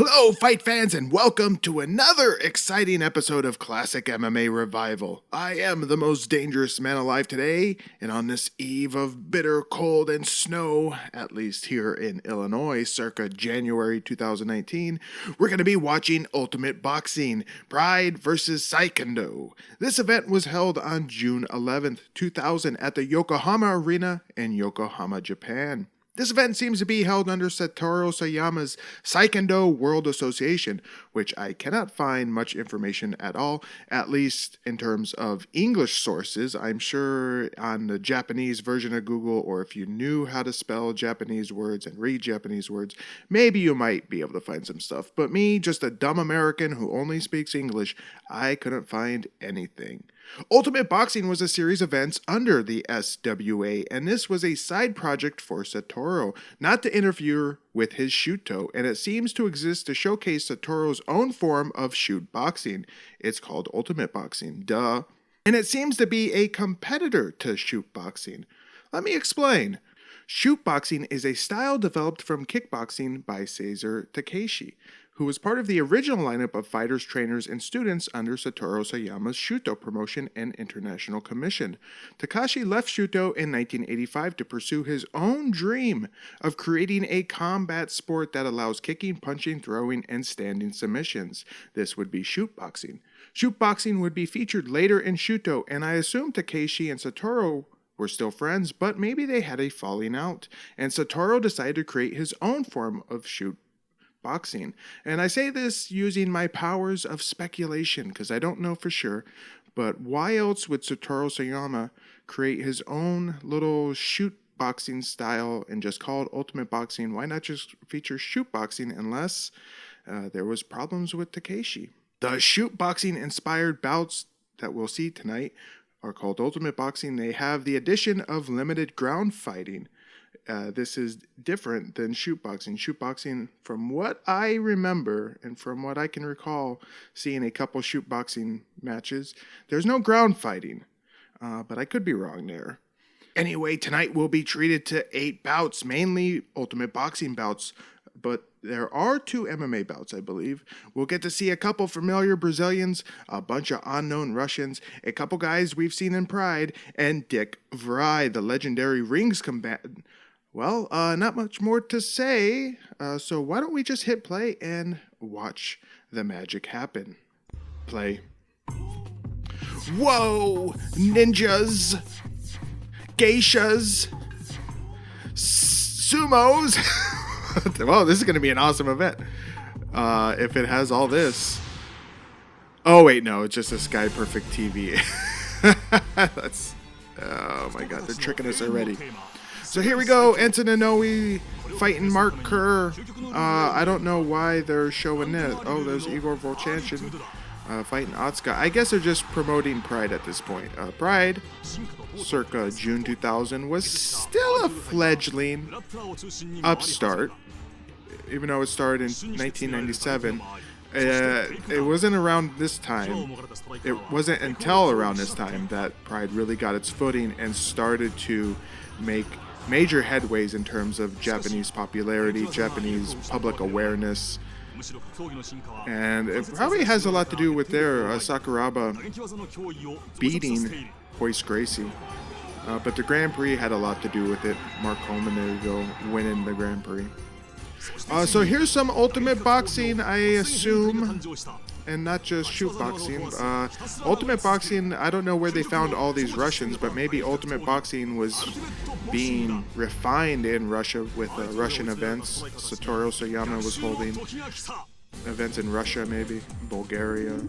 Hello, fight fans, and welcome to another exciting episode of Classic MMA Revival. I am the most dangerous man alive today, and on this eve of bitter cold and snow, at least here in Illinois, circa January 2019, we're going to be watching Ultimate Boxing, Pride vs. Seikendo. This event was held on June 11th, 2000 at the Yokohama Arena in Yokohama, Japan. This event seems to be held under Satoru Sayama's Seikendo World Association, which I cannot find much information at all, at least in terms of English sources. I'm sure on the Japanese version of Google, or if you knew how to spell Japanese words and read Japanese words, maybe you might be able to find some stuff. But me, just a dumb American who only speaks English, I couldn't find anything. Ultimate Boxing was a series of events under the SWA, and this was a side project for Satoru, not to interfere with his Shuto, and it seems to exist to showcase Satoru's own form of shoot boxing. It's called Ultimate Boxing, duh. And it seems to be a competitor to shoot boxing. Let me explain. Shoot boxing is a style developed from kickboxing by Seizer Takeshi, who was part of the original lineup of fighters, trainers, and students under Satoru Sayama's Shuto promotion and international commission. Takashi left Shuto in 1985 to pursue his own dream of creating a combat sport that allows kicking, punching, throwing, and standing submissions. This would be shoot boxing. Shoot boxing would be featured later in Shuto, and I assume Takeshi and Satoru were still friends, but maybe they had a falling out, and Satoru decided to create his own form of shoot boxing. And I say this using my powers of speculation because I don't know for sure, but why else would Satoru Sayama create his own little shoot boxing style and just call it Ultimate Boxing? Why not just feature shoot boxing unless there was problems with Takeshi? The shoot boxing inspired bouts that we'll see tonight are called Ultimate Boxing. They have the addition of limited ground fighting. This is different than shoot boxing. Shoot boxing, from what I remember and from what I can recall seeing a couple shoot boxing matches, there's no ground fighting, but I could be wrong there. Anyway, tonight we'll be treated to 8 bouts, mainly Ultimate Boxing bouts, but there are 2 MMA bouts, I believe. We'll get to see a couple familiar Brazilians, a bunch of unknown Russians, a couple guys we've seen in Pride, and Dick Vrij, the legendary rings combatant. Well, not much more to say, so why don't we just hit play and watch the magic happen. Play. Whoa! Ninjas! Geishas! Sumos! Well, this is going to be an awesome event. If it has all this. Oh, wait, no, it's just a Sky Perfect TV. That's... Oh, my God, they're tricking us already. So here we go, Enson Inoue fighting Mark Kerr. I don't know why they're showing this. Oh, there's Igor Borisov fighting Otsuka. I guess they're just promoting Pride at this point. Pride, circa June 2000, was still a fledgling upstart, even though it started in 1997. It wasn't around this time. It wasn't until around this time that Pride really got its footing and started to make major headways in terms of Japanese popularity, Japanese public awareness, and it probably has a lot to do with their Sakuraba beating Hoist Gracie. But the Grand Prix had a lot to do with it. Mark Coleman, there you go, winning the Grand Prix. So here's some Ultimate Boxing, I assume, and not just shoot boxing. Ultimate Boxing, I don't know where they found all these Russians, but maybe Ultimate Boxing was being refined in Russia with Russian events. Satoru Sayama was holding events in Russia, maybe, Bulgaria,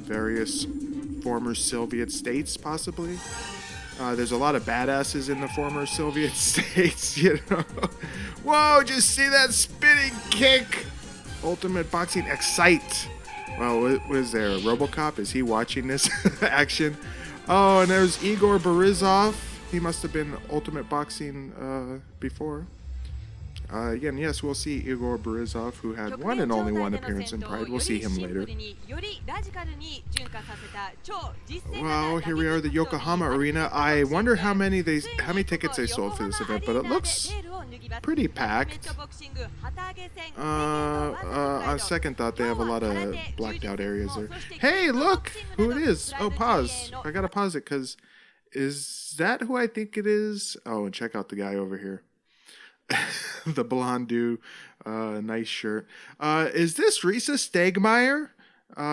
various former Soviet states, possibly. There's a lot of badasses in the former Soviet states, you know. Whoa, just see that spinning kick. Ultimate Boxing Excite. Well, what is there, a RoboCop? Is he watching this action? Oh, and there's Igor Borisov. He must have been Ultimate Boxing before. Again, yes, we'll see Igor Borisov, who had one and only one appearance in Pride. We'll see him later. Well, here we are at the Yokohama Arena. I wonder how many tickets they sold for this event, but it looks pretty packed. On second thought, they have a lot of blacked out areas there. Hey, look who it is. Oh, pause. I gotta pause it because is that who I think it is? Oh, and check out the guy over here. The blonde dude, nice shirt. Is this Risa Stegmyer?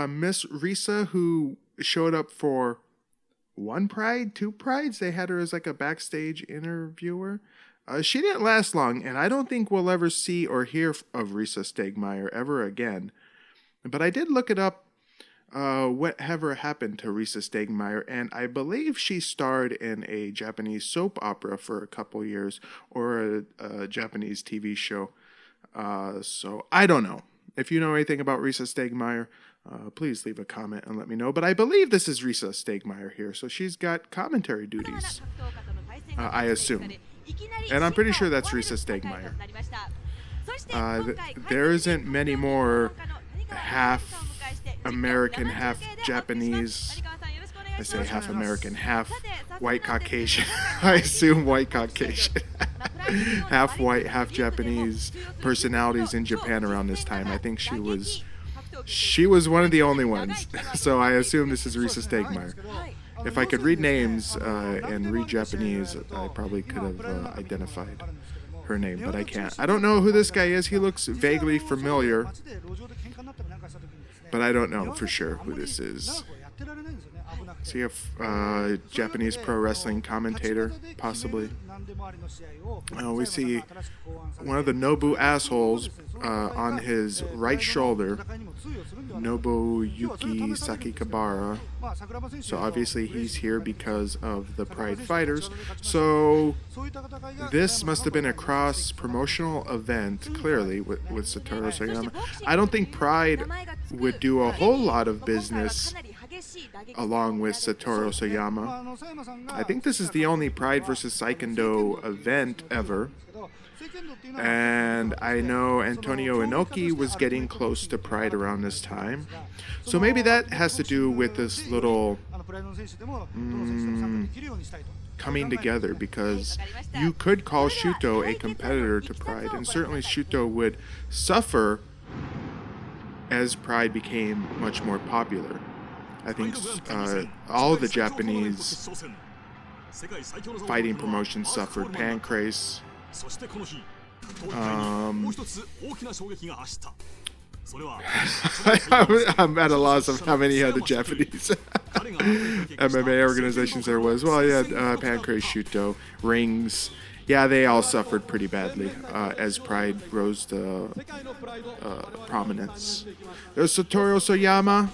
Miss Risa, who showed up for one Pride, two Prides? They had her as like a backstage interviewer. She didn't last long, and I don't think we'll ever see or hear of Risa Stegmyer ever again. But I did look it up, whatever happened to Risa Stegmyer, and I believe she starred in a Japanese soap opera for a couple years, or a Japanese TV show. So I don't know. If you know anything about Risa Stegmyer, please leave a comment and let me know. But I believe this is Risa Stegmyer here, so she's got commentary duties, I assume. And I'm pretty sure that's Risa Stegmyer. There isn't many more half American, half Japanese. I say half American, half white Caucasian. I assume white Caucasian. Half white, half Japanese personalities in Japan around this time. I think she was one of the only ones. So I assume this is Risa Stegmyer. If I could read names and read Japanese, I probably could have identified her name, but I can't. I don't know who this guy is. He looks vaguely familiar, but I don't know for sure who this is. Is he a Japanese pro wrestling commentator, possibly? We see one of the Nobu assholes on his right shoulder, Nobuyuki Sakikabara. So obviously he's here because of the Pride Fighters. So this must have been a cross-promotional event, clearly, with Satoru Sayama. I don't think Pride would do a whole lot of business along with Satoru Sayama. I think this is the only Pride versus Seikendo event ever. And I know Antonio Inoki was getting close to Pride around this time. So maybe that has to do with this little coming together, because you could call Shuto a competitor to Pride, and certainly Shuto would suffer as Pride became much more popular. I think all of the Japanese fighting promotions suffered. Pancrase. I'm at a loss of how many other Japanese MMA organizations there was. Well, yeah, Pancrase, Shuto, Rings. Yeah, they all suffered pretty badly as Pride rose to prominence. There's Satoru Sayama.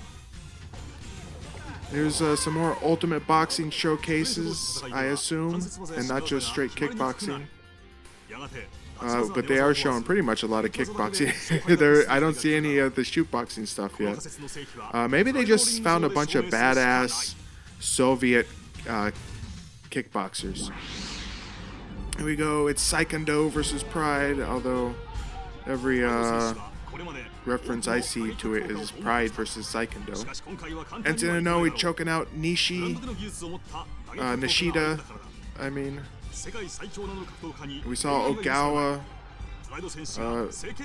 There's some more Ultimate Boxing showcases, I assume, and not just straight kickboxing. But they are showing pretty much a lot of kickboxing. I don't see any of the shootboxing stuff yet. Maybe they just found a bunch of badass Soviet kickboxers. Here we go. It's Seikendo versus Pride, although every reference I see to it is Pride versus Seikendo. Enten Inoue choking out Nishida. I mean, we saw Ogawa.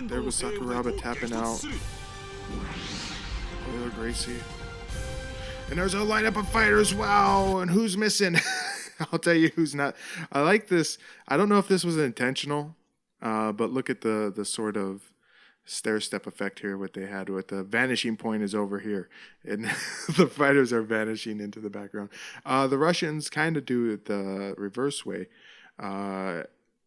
There was Sakuraba tapping out. Taylor Gracie. And there's a lineup of fighters. Wow. And who's missing? I'll tell you who's not. I like this. I don't know if this was intentional, but look at the sort of stair-step effect here, what they had with the vanishing point is over here, and the fighters are vanishing into the background. The Russians kind of do it the reverse way.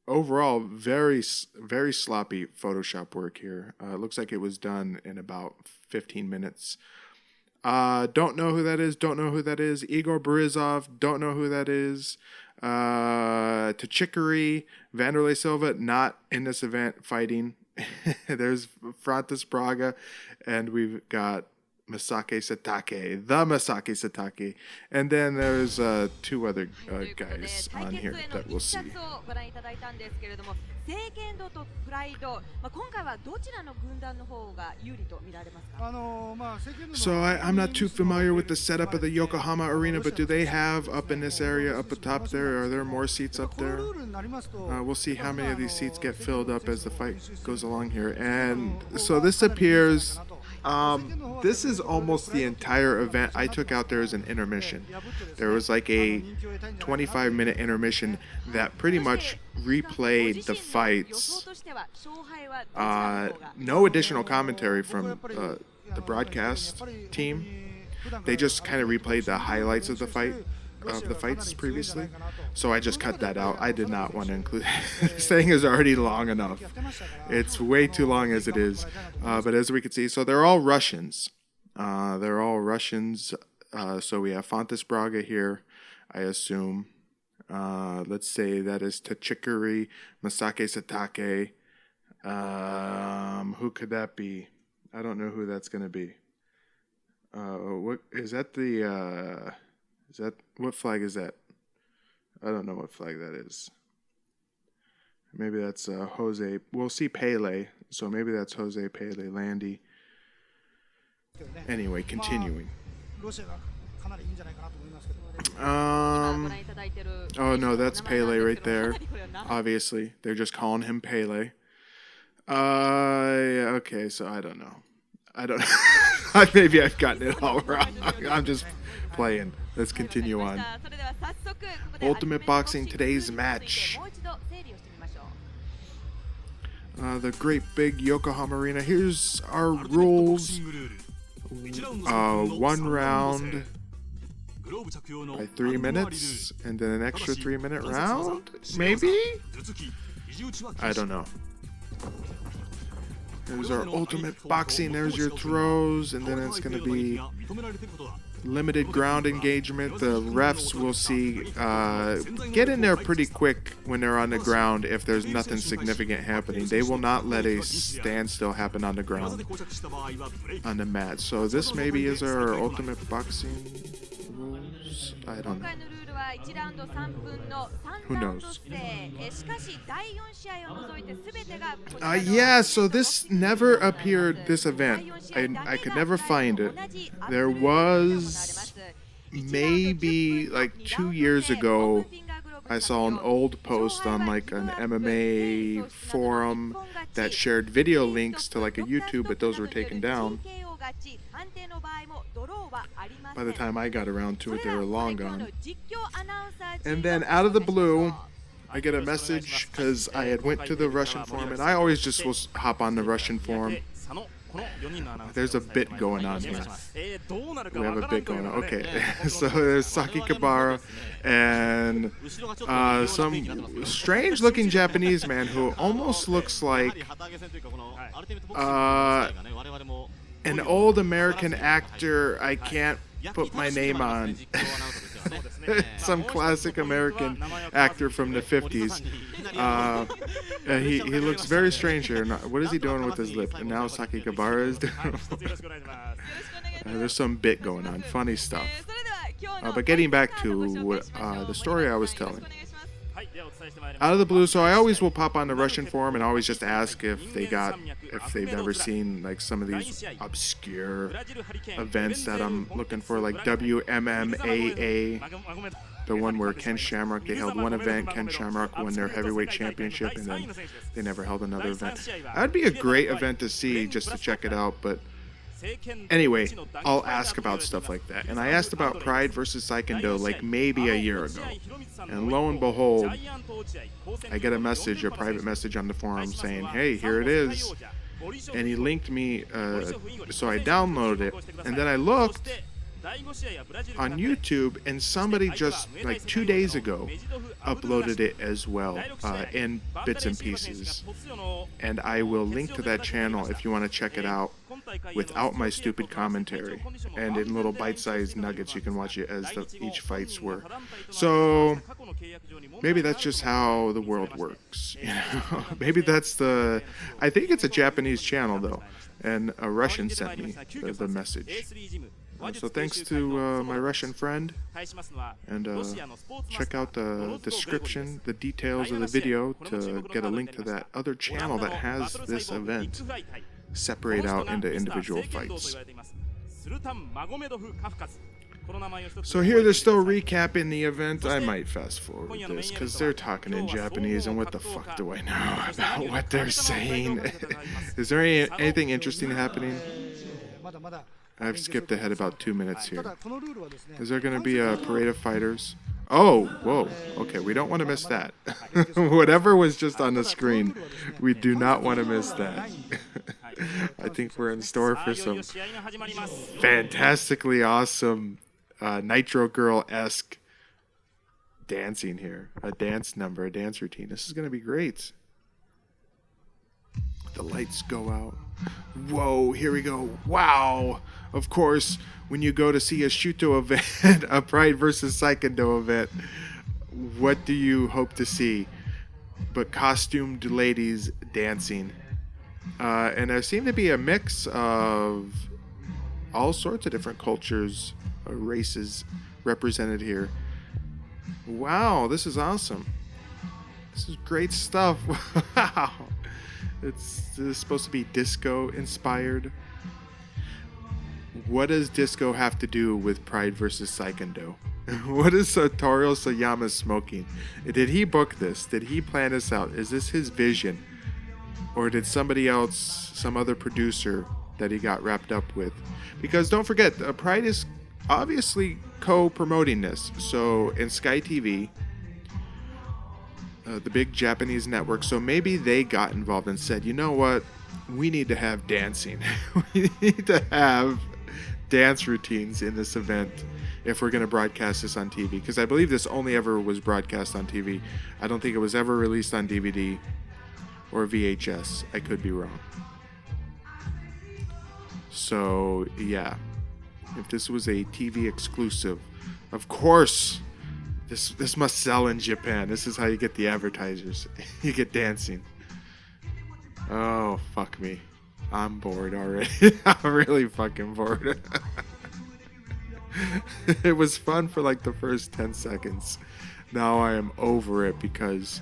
Overall, very, very sloppy Photoshop work here. It looks like it was done in about 15 minutes. Don't know who that is. Don't know who that is. Igor Borisov. Don't know who that is. Tachikari, Vanderlei Silva, not in this event fighting. There's Francis Braga, and we've got Masaki Satake, and then there's 2 other guys on here that we'll see. So I'm not too familiar with the setup of the Yokohama arena, but do they have up in this area, up atop there, are there more seats up there? We'll see how many of these seats get filled up as the fight goes along here. And so this appears, this is almost the entire event I took out there as an intermission. There was like a 25-minute intermission that pretty much replayed the fights. No additional commentary from the broadcast team. They just kind of replayed the highlights of the fights previously. So I just cut that out. I did not want to include this thing is already long enough. It's way too long as it is. But as we can see, so they're all Russians. So we have Fontes Braga here, I assume. Let's say that is Tachikari, Masaki Satake. Who could that be? I don't know who that's going to be. What is that? What flag is that? I don't know what flag that is. Maybe that's Jose. We'll see Pele. So maybe that's Jose Pele Landy. Anyway, continuing. Oh no, that's Pele right there. Obviously, they're just calling him Pele. Okay, so I don't know. Maybe I've gotten it all wrong. I'm just playing. Let's continue on. Ultimate Boxing, today's match. The great big Yokohama Arena. Here's our rules. 1 round by 3 minutes, and then an extra 3-minute round? Maybe? I don't know. There's our Ultimate Boxing. There's your throws, and then it's going to be limited ground engagement. The refs will see get in there pretty quick when they're on the ground if there's nothing significant happening. They will not let a standstill happen on the ground on the mat. So this maybe is our Ultimate Boxing rules. I don't know. Who knows? Yeah, so this never appeared, this event. I could never find it. There was maybe like 2 years ago, I saw an old post on like an MMA forum that shared video links to like a YouTube, but those were taken down. By the time I got around to it, they were long gone. And then out of the blue, I get a message because I had went to the Russian forum, and I always just will hop on the Russian forum. There's a bit going on here. We have a bit going on. Okay, so there's Saki Kabara and some strange-looking Japanese man who almost looks like an old American actor I can't put my name on. Some classic American actor from the 50s. He looks very strange here. What is he doing with his lip? And now Saki Kabara is doing there's some bit going on. Funny stuff. But getting back to the story I was telling. Out of the blue, so I always will pop on the Russian forum and always just ask if they've ever seen like some of these obscure events that I'm looking for, like WMMAA, the one where Ken Shamrock, they held one event, Ken Shamrock won their heavyweight championship, and then they never held another event. That'd be a great event to see, just to check it out, but anyway, I'll ask about stuff like that. And I asked about Pride versus Seikendo like maybe a year ago. And lo and behold, I get a private message on the forum saying, hey, here it is. And he linked me, so I downloaded it. And then I looked on YouTube, and somebody just like 2 days ago uploaded it as well in bits and pieces. And I will link to that channel if you want to check it out without my stupid commentary, and in little bite-sized nuggets you can watch it as each fights were. So maybe that's just how the world works. You know? Maybe that's the... I think it's a Japanese channel, though, and a Russian sent me the message. So thanks to my Russian friend, and check out the description, the details of the video to get a link to that other channel that has this event separate out into individual fights. So here they're still recapping the event. I might fast forward this because they're talking in Japanese, and what the fuck do I know about what they're saying? Is there anything interesting happening? I've skipped ahead about 2 minutes here. Is there going to be a parade of fighters? Oh, whoa. Okay, we don't want to miss that. Whatever was just on the screen, we do not want to miss that. I think we're in store for some fantastically awesome Nitro Girl-esque dancing here. A dance number, a dance routine. This is going to be great. The lights go out. Whoa, here we go. Wow. Of course, when you go to see a Shuto event, a Pride versus Seikendo event, what do you hope to see but costumed ladies dancing? And there seemed to be a mix of all sorts of different cultures, races represented here. Wow, this is awesome. This is great stuff. Wow. This is supposed to be disco inspired. What does disco have to do with Pride versus Seikendo? What is Satoru Sayama smoking? Did he book this? Did he plan this out? Is this his vision? Or did somebody else, some other producer that he got wrapped up with? Because don't forget, Pride is obviously co-promoting this. So in Sky TV, the big Japanese network, so maybe they got involved and said, you know what, we need to have dancing. We need to have dance routines in this event if we're going to broadcast this on TV, because I believe this only ever was broadcast on TV. I don't think it was ever released on DVD or VHS. I could be wrong. So yeah, if this was a TV exclusive, of course this must sell in Japan. This is how you get the advertisers. You get dancing. Oh, fuck me. I'm bored already. I'm really fucking bored. It was fun for like the first 10 seconds. Now I am over it because,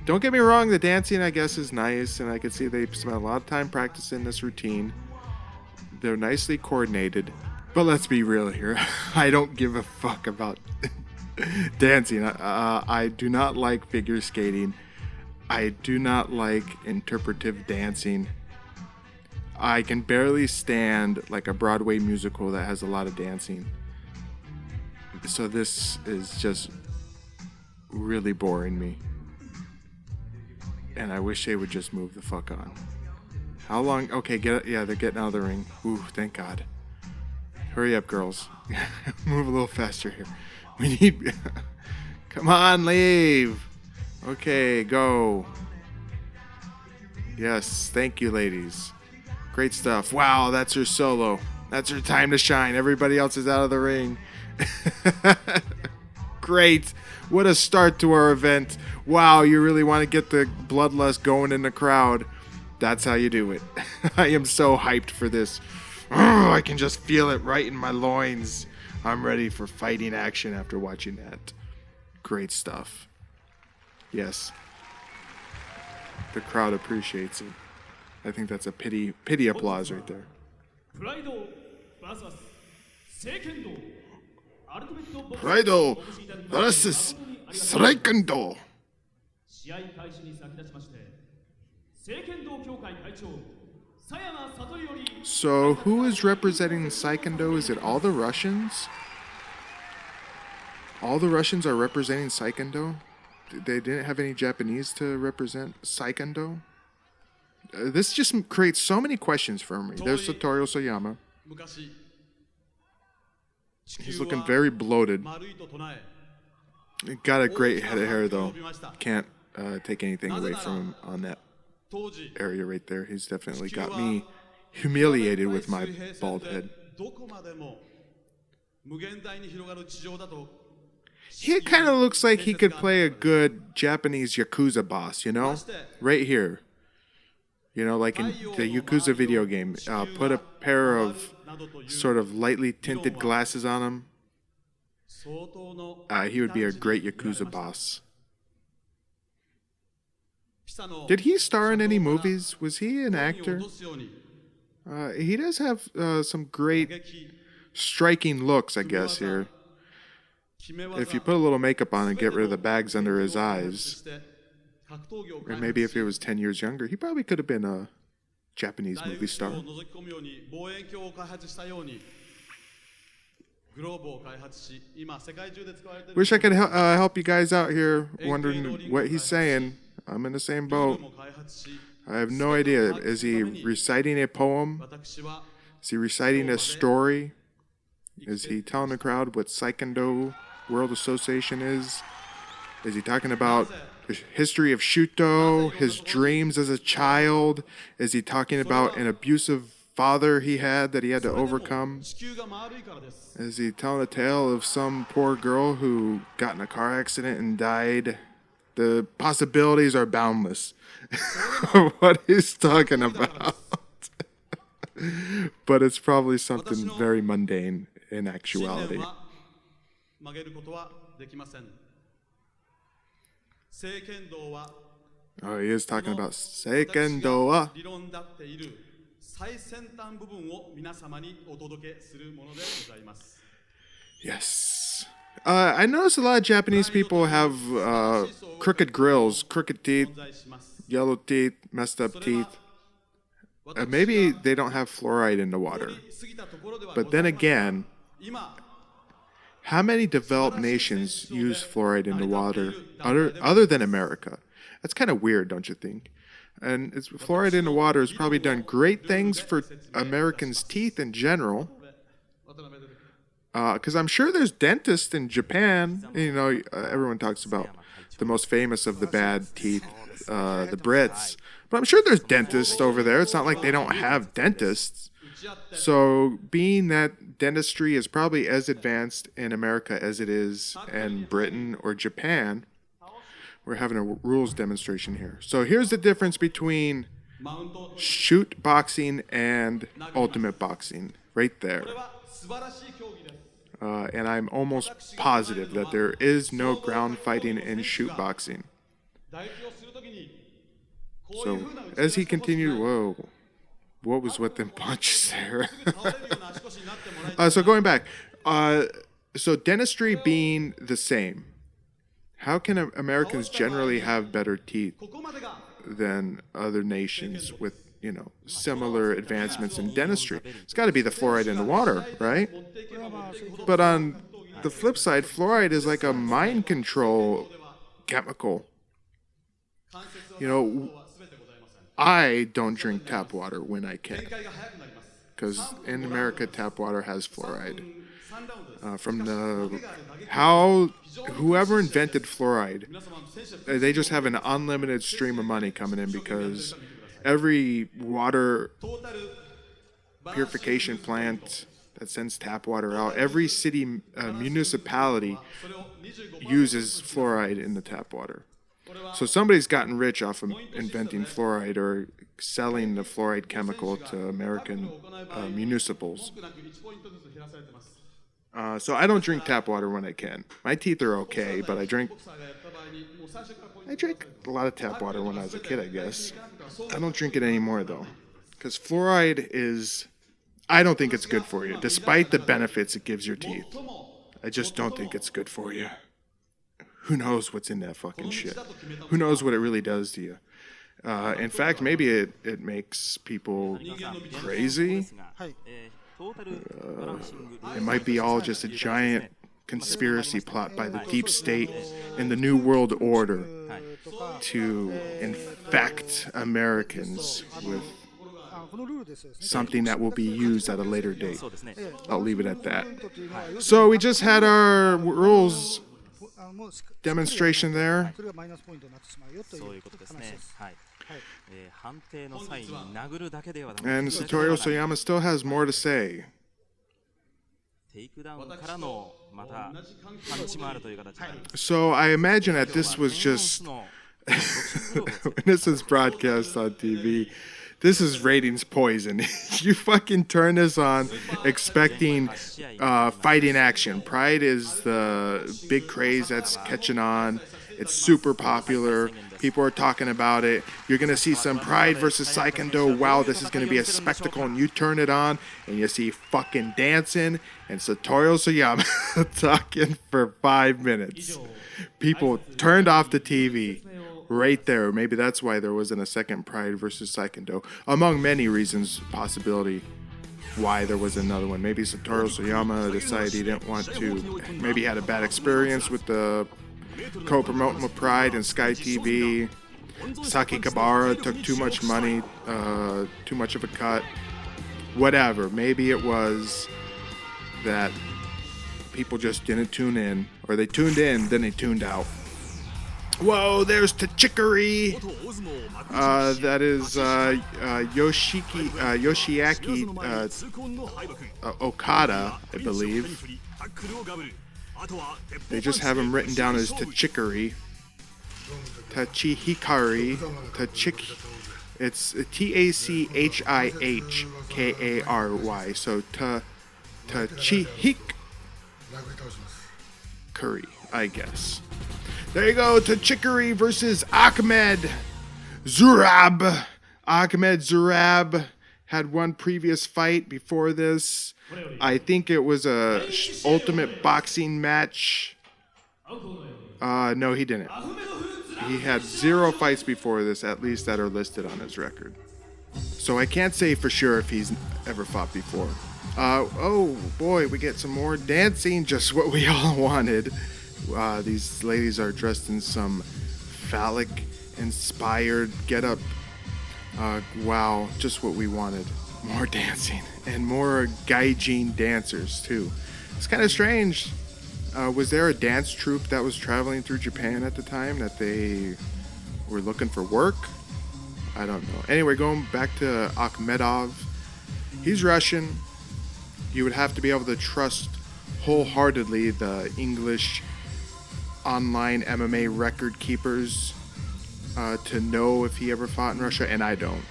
don't get me wrong, the dancing I guess is nice, and I can see they spent a lot of time practicing this routine. They're nicely coordinated. But let's be real here. I don't give a fuck about dancing. I do not like figure skating. I do not like interpretive dancing. I can barely stand like a Broadway musical that has a lot of dancing. So this is just really boring me. And I wish they would just move the fuck on. How long? Okay, yeah, they're getting out of the ring. Ooh, thank God. Hurry up, girls. Move a little faster here. We need... Come on, leave. Okay, go. Yes, thank you, ladies. Great stuff. Wow, that's her solo. That's her time to shine. Everybody else is out of the ring. Great. What a start to our event. Wow, you really want to get the bloodlust going in the crowd. That's how you do it. I am so hyped for this. Oh, I can just feel it right in my loins. I'm ready for fighting action after watching that. Great stuff. Yes. The crowd appreciates it. I think that's a pity applause right there. Pride versus Seikendo. So who is representing Seikendo? Is it all the Russians? All the Russians are representing Seikendo? They didn't have any Japanese to represent Seikendo? This just creates so many questions for me. There's Satoru Sayama. He's looking very bloated. Got a great head of hair, though. Can't take anything away from him on that area right there. He's definitely got me humiliated with my bald head. He kind of looks like he could play a good Japanese Yakuza boss, you know? Right here. You know, like in the Yakuza video game. Put a pair of sort of lightly tinted glasses on him. He would be a great Yakuza boss. Did he star in any movies? Was he an actor? He does have some great striking looks, I guess, here. If you put a little makeup on and get rid of the bags under his eyes, and maybe if he was 10 years younger, he probably could have been a Japanese movie star. Wish I could help you guys out here wondering what he's saying. I'm in the same boat. I have no idea. Is he reciting a poem? Is he reciting a story? Is he telling the crowd what Seikendo World Association is? Is he talking about the history of Shuto, his dreams as a child? Is he talking about an abusive father he had that he had to overcome? Is he telling a tale of some poor girl who got in a car accident and died? The possibilities are boundless. What he's talking about. But it's probably something very mundane in actuality. Oh, he is talking about Seikendo wa. Yes. I notice a lot of Japanese people have crooked grills, crooked teeth, yellow teeth, messed up teeth. Maybe they don't have fluoride in the water. But then again, how many developed nations use fluoride in the water other than America? That's kind of weird, don't you think? And fluoride in the water has probably done great things for Americans' teeth in general. Because I'm sure there's dentists in Japan. You know, everyone talks about the most famous of the bad teeth, the Brits. But I'm sure there's dentists over there. It's not like they don't have dentists. So being that dentistry is probably as advanced in America as it is in Britain or Japan, we're having a rules demonstration here. So here's the difference between shoot boxing and ultimate boxing, right there. And I'm almost positive that there is no ground fighting in shoot boxing. So as he continued, whoa, what was with them punches there? So going back, so dentistry being the same, how can Americans generally have better teeth than other nations with, you know, similar advancements in dentistry? It's got to be the fluoride in the water, right? But on the flip side, fluoride is like a mind control chemical. You know, I don't drink tap water when I can, because in America, tap water has fluoride. Whoever invented fluoride, they just have an unlimited stream of money coming in, because every water purification plant that sends tap water out, every city municipality uses fluoride in the tap water. So somebody's gotten rich off of inventing fluoride or selling the fluoride chemical to American municipals. So I don't drink tap water when I can. My teeth are okay, but I drank a lot of tap water when I was a kid, I guess. I don't drink it anymore, though, because fluoride I don't think it's good for you, despite the benefits it gives your teeth. I just don't think it's good for you. Who knows what's in that fucking shit? Who knows what it really does to you? In fact, maybe it makes people crazy. It might be all just a giant conspiracy plot by the deep state and the New World Order to infect Americans with something that will be used at a later date. I'll leave it at that. So we just had our rules demonstration there. And Satoru Sayama still has more to say. So I imagine that this was just when this is broadcast on TV, this is ratings poison. You fucking turn this on expecting fighting action. Pride is the big craze that's catching on. It's super popular. People are talking about it. You're going to see some Pride versus Seikendo. Wow, this is going to be a spectacle. And you turn it on and you see fucking dancing and Satoru Sayama talking for 5 minutes. People turned off the TV right there. Maybe that's why there wasn't a second Pride versus Seikendo. Among many reasons, possibility why there was another one. Maybe Satoru Sayama decided he didn't want to. Maybe he had a bad experience with the co-promoting with Pride and Sky TV. Saki Kabara took too much money, too much of a cut. Whatever. Maybe it was that people just didn't tune in, or they tuned in, then they tuned out. Whoa, there's Tachikari. That is Yoshiaki Okada, I believe. They just have him written down as Tachikari. Tachihikari. It's Tachihikary. So Tachihikary, I guess. There you go, Tachikari versus Ahmed Zurab. Ahmed Zurab had one previous fight before this. I think it was a ultimate boxing match. No, he didn't. He had 0 fights before this, at least that are listed on his record. So I can't say for sure if he's ever fought before. Oh boy, we get some more dancing, just what we all wanted. These ladies are dressed in some phallic-inspired getup. Wow, just what we wanted. More dancing and more gaijin dancers too. It's kind of strange. Was there a dance troupe that was traveling through Japan at the time that they were looking for work? I don't know. Anyway, going back to Magomedov, he's Russian. You would have to be able to trust wholeheartedly the English online MMA record keepers to know if he ever fought in Russia, and I don't.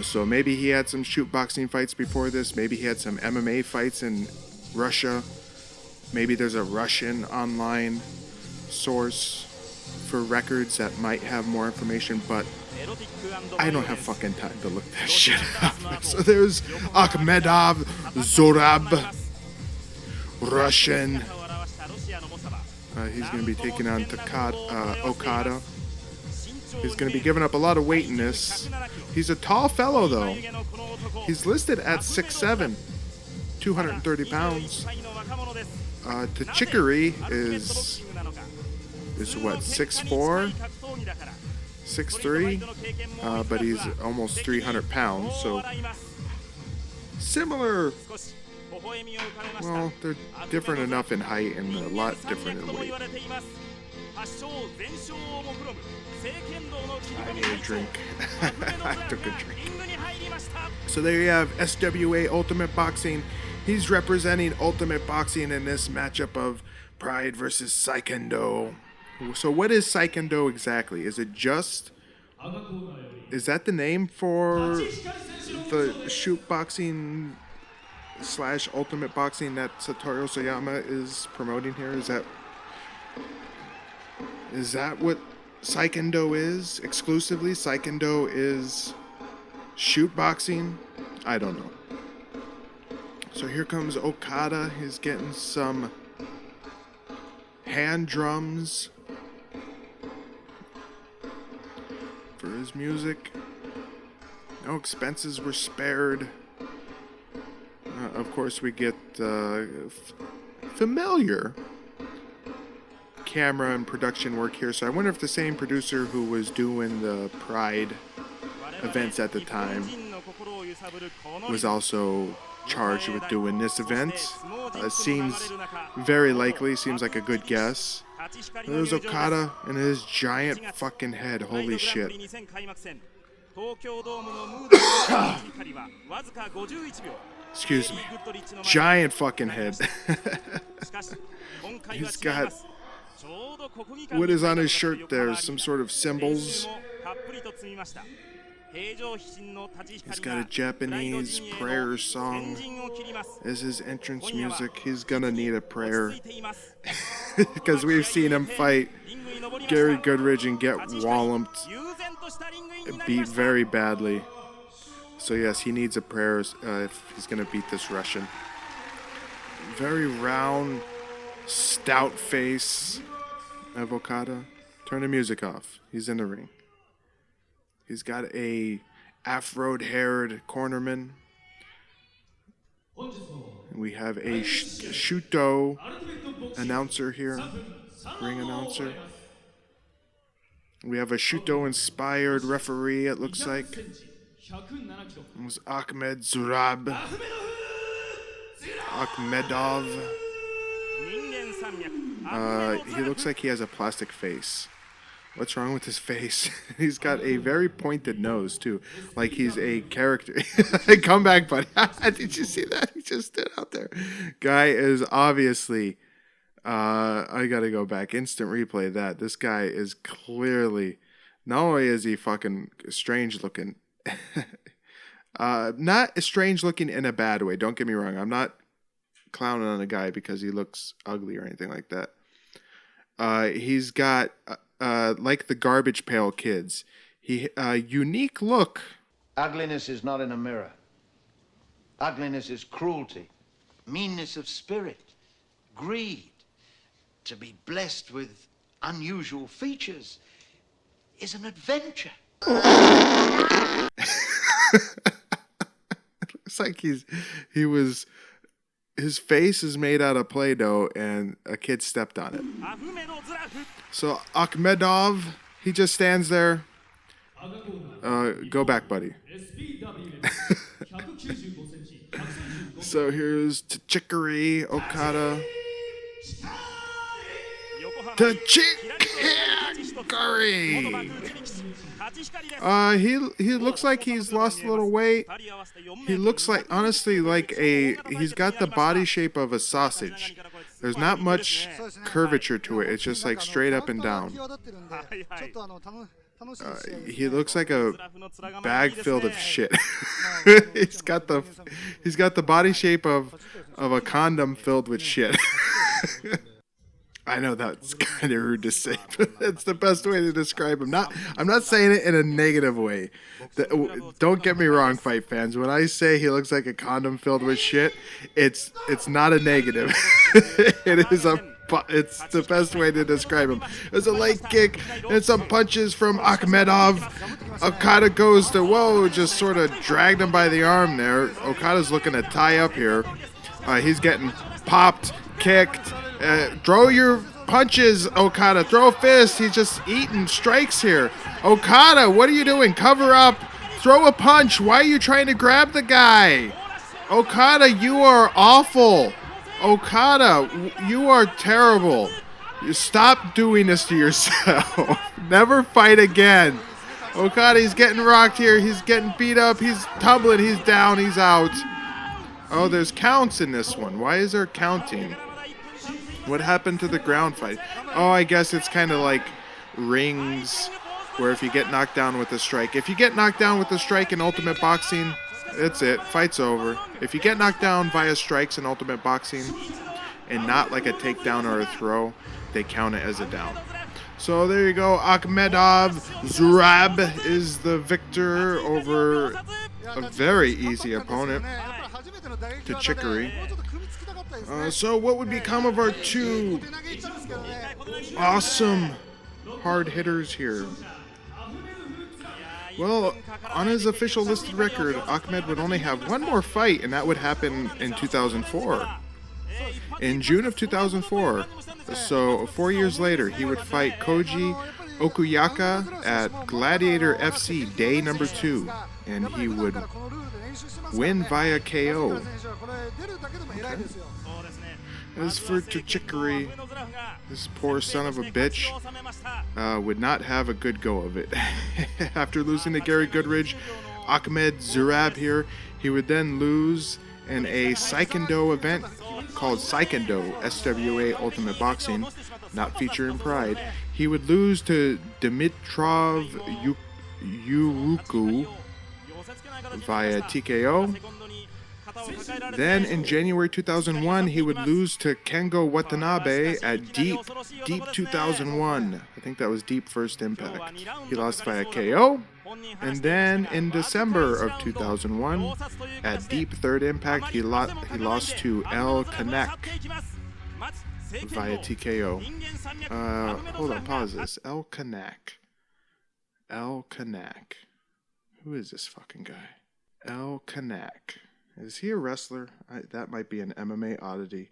So maybe he had some shoot boxing fights before this. Maybe he had some MMA fights in Russia. Maybe there's a Russian online source for records that might have more information, but I don't have fucking time to look that shit up. So there's Magomedov, Zurab, Russian. He's going to be taking on Okada. He's going to be giving up a lot of weight in this. He's a tall fellow, though. He's listed at 6'7", 230 pounds. Tachikari is what, 6'4", 6'3", but he's almost 300 pounds, so similar. Well, they're different enough in height and a lot different in weight. I need a drink. I took a drink. So there you have SWA Ultimate Boxing. He's representing Ultimate Boxing in this matchup of Pride versus Seikendo. So what is Seikendo exactly? Is that the name for the shoot boxing / ultimate boxing that Satoru Sayama is promoting here? Is that what Seikendo is exclusively? Seikendo is shoot boxing? I don't know. So here comes Okada. He's getting some hand drums for his music. No expenses were spared. Of course, we get familiar camera and production work here. So I wonder if the same producer who was doing the Pride events at the time was also charged with doing this event. Seems very likely. Seems like a good guess. There's Okada and his giant fucking head. Holy shit. Excuse me. Giant fucking head. He's got... What is on his shirt there? Some sort of symbols. He's got a Japanese prayer song as his entrance music. He's gonna need a prayer. Because we've seen him fight Gary Goodridge and get walloped, beat very badly. So yes, he needs a prayer if he's gonna beat this Russian. Very round, stout face of Okada. Turn the music off. He's in the ring. He's got a afro-haired cornerman. We have a Shuto announcer here, ring announcer. We have a Shuto-inspired referee, it looks like. It was Ahmed Zurabov. Magomedov. He looks like he has a plastic face. What's wrong with his face? He's got a very pointed nose, too. Like he's a character. Come back, buddy. Did you see that? He just stood out there. Guy is obviously... I gotta go back. Instant replay that. This guy is clearly... Not only is he fucking strange looking... not strange looking in a bad way. Don't get me wrong. I'm not clowning on a guy because he looks ugly or anything like that. He's got... like the Garbage Pail Kids, unique look. Ugliness is not in a mirror. Ugliness is cruelty, meanness of spirit, greed. To be blessed with unusual features is an adventure. Looks like his face is made out of Play-Doh and a kid stepped on it. So Magomedov, he just stands there. Go back, buddy. So here's Chicory, Okada. Chicory! He looks like he's lost a little weight. He looks like, honestly, like he's got the body shape of a sausage. There's not much curvature to it. It's just like straight up and down. He looks like a bag filled of shit. He's got the body shape of a condom filled with shit. I know that's kind of rude to say, but that's the best way to describe him. I'm not saying it in a negative way. Don't get me wrong, fight fans. When I say he looks like a condom filled with shit, it's not a negative. It's the best way to describe him. There's a leg kick and some punches from Magomedov. Okada goes to, whoa, just sort of dragged him by the arm there. Okada's looking to tie up here. He's getting popped, kicked. Throw your punches, Okada. Throw a fist. He's just eating strikes here. Okada, what are you doing? Cover up. Throw a punch. Why are you trying to grab the guy? Okada, you are awful. Okada, you are terrible. You stop doing this to yourself. Never fight again. Okada, he's getting rocked here. He's getting beat up. He's tumbling. He's down. He's out. Oh, there's counts in this one. Why is there counting? What happened to the ground fight? Oh, I guess it's kind of like rings, where if you get knocked down with a strike. If you get knocked down with a strike in Ultimate Boxing, that's it. Fight's over. If you get knocked down via strikes in Ultimate Boxing, and not like a takedown or a throw, they count it as a down. So there you go. Magomedov Zurab is the victor over a very easy opponent to Chicory. So what would become of our two awesome hard hitters here? Well, on his official listed record, Ahmed would only have one more fight, and that would happen in 2004. In June of 2004, so 4 years later, he would fight Koji Okuyaka at Gladiator FC Day number 2, and he would win via KO. Okay. As for Chicory, this poor son of a bitch would not have a good go of it. After losing to Gary Goodridge, Ahmed Zurab here, he would then lose in a Seikendo event called Seikendo, SWA Ultimate Boxing, not featured in Pride. He would lose to Dimitrov Yuruku via TKO. Then in January 2001, he would lose to Kengo Watanabe at Deep 2001. I think that was Deep First Impact. He lost via KO. And then in December of 2001, at Deep Third Impact, he lost to Canek via TKO. Hold on, pause this. Canek. Canek. Who is this fucking guy? Canek. Is he a wrestler? That might be an MMA oddity.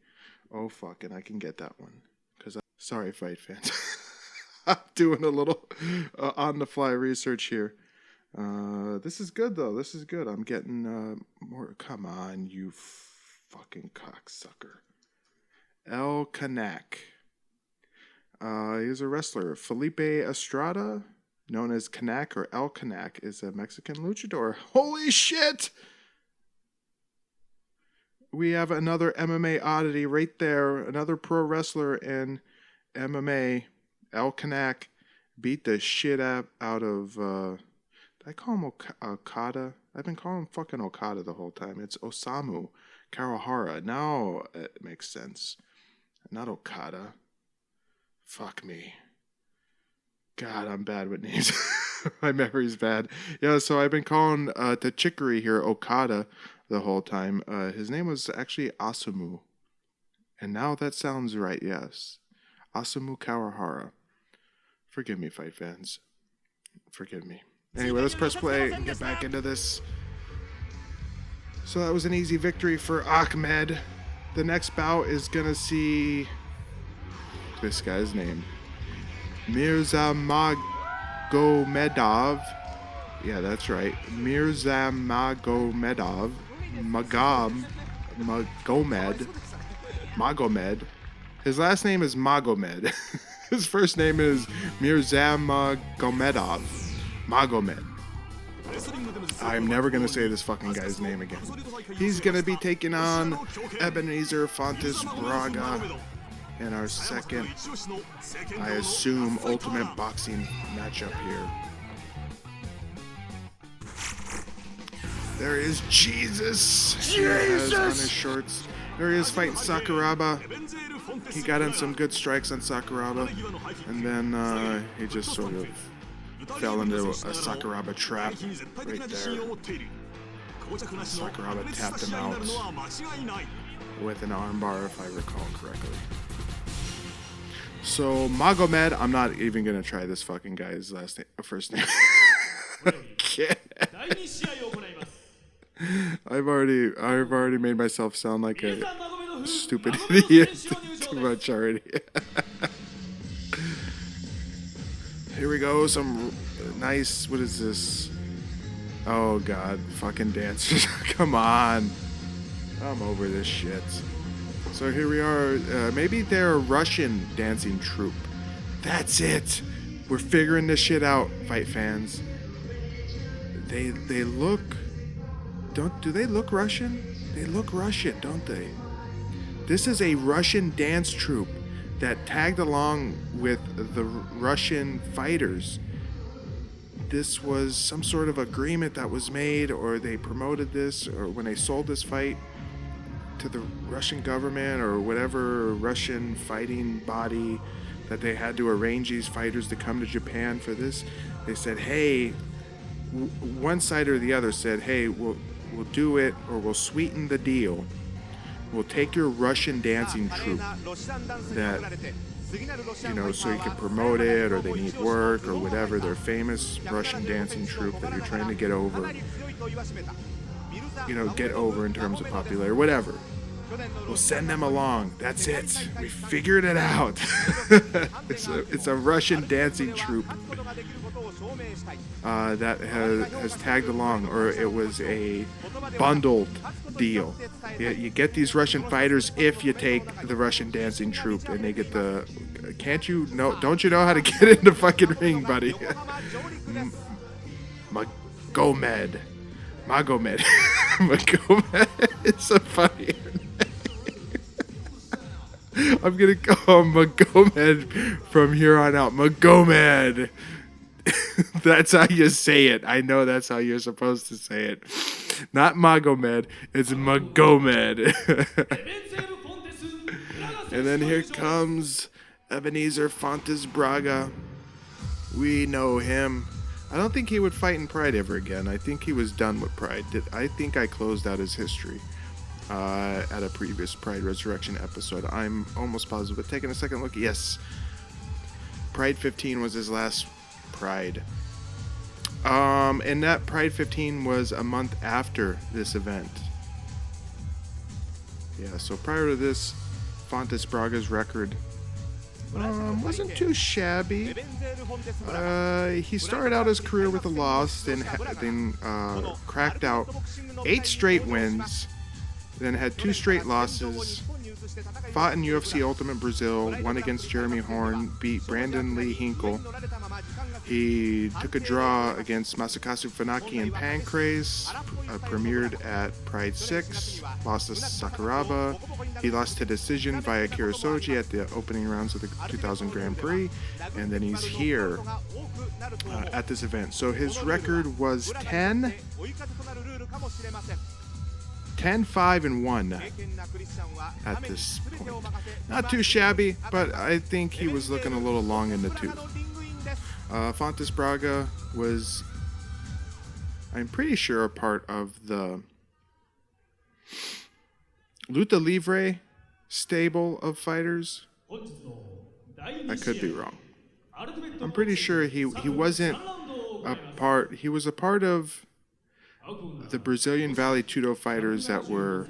Oh, fuck, and I can get that one. Sorry, fight fans. I'm doing a little on-the-fly research here. This is good, though. This is good. I'm getting more. Come on, you fucking cocksucker. Canek. He's a wrestler. Felipe Estrada, known as Canek or El Canek, is a Mexican luchador. Holy shit! We have another MMA oddity right there. Another pro wrestler in MMA. El Canek beat the shit out of... did I call him Okada? I've been calling him fucking Okada the whole time. It's Osamu Kawahara. Now it makes sense. Not Okada. Fuck me. God, I'm bad with names. My memory's bad. Yeah, so I've been calling Tachikari here Okada the whole time. His name was actually Osamu. And now that sounds right, yes. Osamu Kawahara. Forgive me, fight fans. Forgive me. Anyway, let's press play and get back into this. So that was an easy victory for Ahmed. The next bout is going to see this guy's name. Mirza Magomedov. Yeah, that's right. Mirza Magomedov. Magomed. His last name is Magomed. His first name is Mirza Magomedov. Magomed. I'm never going to say this fucking guy's name again. He's going to be taking on Ebenezer Fontes Braga in our second, I assume, ultimate boxing matchup here. There is Jesus. Jesus! On his shorts. There he is fighting Sakuraba. He got in some good strikes on Sakuraba. And then he just sort of fell into a Sakuraba trap right there. Sakuraba tapped him out with an armbar, if I recall correctly. So Magomed, I'm not even gonna try this fucking guy's first name. I've already made myself sound like a stupid idiot too much already. Here we go, some nice, what is this? Oh god, fucking dancers. Come on. I'm over this shit. So here we are, maybe they're a Russian dancing troupe. That's it. We're figuring this shit out, fight fans. They look, do they look Russian? They look Russian, don't they? This is a Russian dance troupe that tagged along with the Russian fighters. This was some sort of agreement that was made, or they promoted this, or when they sold this fight to the Russian government or whatever Russian fighting body that they had to arrange these fighters to come to Japan for this. They said, hey, one side or the other said, hey, we'll do it, or we'll sweeten the deal. We'll take your Russian dancing troupe that, you know, so you can promote it, or they need work or whatever, their famous Russian dancing troupe that you're trying to get over, you know, get over in terms of popularity, whatever. We'll send them along. That's it. We figured it out. It's a Russian dancing troupe that has tagged along, or it was a bundled deal. You get these Russian fighters if you take the Russian dancing troupe, and they get the. Can't you know? Don't you know how to get in the fucking ring, buddy? Magomed. Magomedov is a funnier name. I'm gonna call him Magomedov from here on out. Magomedov. That's how you say it. I know that's how you're supposed to say it. Not Magomedov, it's Magomedov. And then here comes Ebenezer Fontes Braga. We know him. I don't think he would fight in Pride ever again. I think he was done with Pride. I think I closed out his history at a previous Pride Resurrection episode. I'm almost positive. But taking a second look, yes. Pride 15 was his last Pride. And that Pride 15 was a month after this event. Yeah, so prior to this, Fontes Braga's record wasn't too shabby. He started out his career with a loss, then cracked out 8 straight wins, then had 2 straight losses, fought in UFC Ultimate Brazil, won against Jeremy Horn, beat Brandon Lee Hinkle. He took a draw against Masakazu Funaki and Pancrase, premiered at Pride 6, lost to Sakuraba. He lost to decision via Kirisoji at the opening rounds of the 2000 Grand Prix, and then he's here at this event. So his record was 10-5-1 at this point. Not too shabby, but I think he was looking a little long in the tooth. Fontes Braga was, I'm pretty sure, a part of the Luta Livre stable of fighters. I could be wrong. I'm pretty sure he wasn't a part. He was a part of the Brazilian Vale Tudo fighters that were.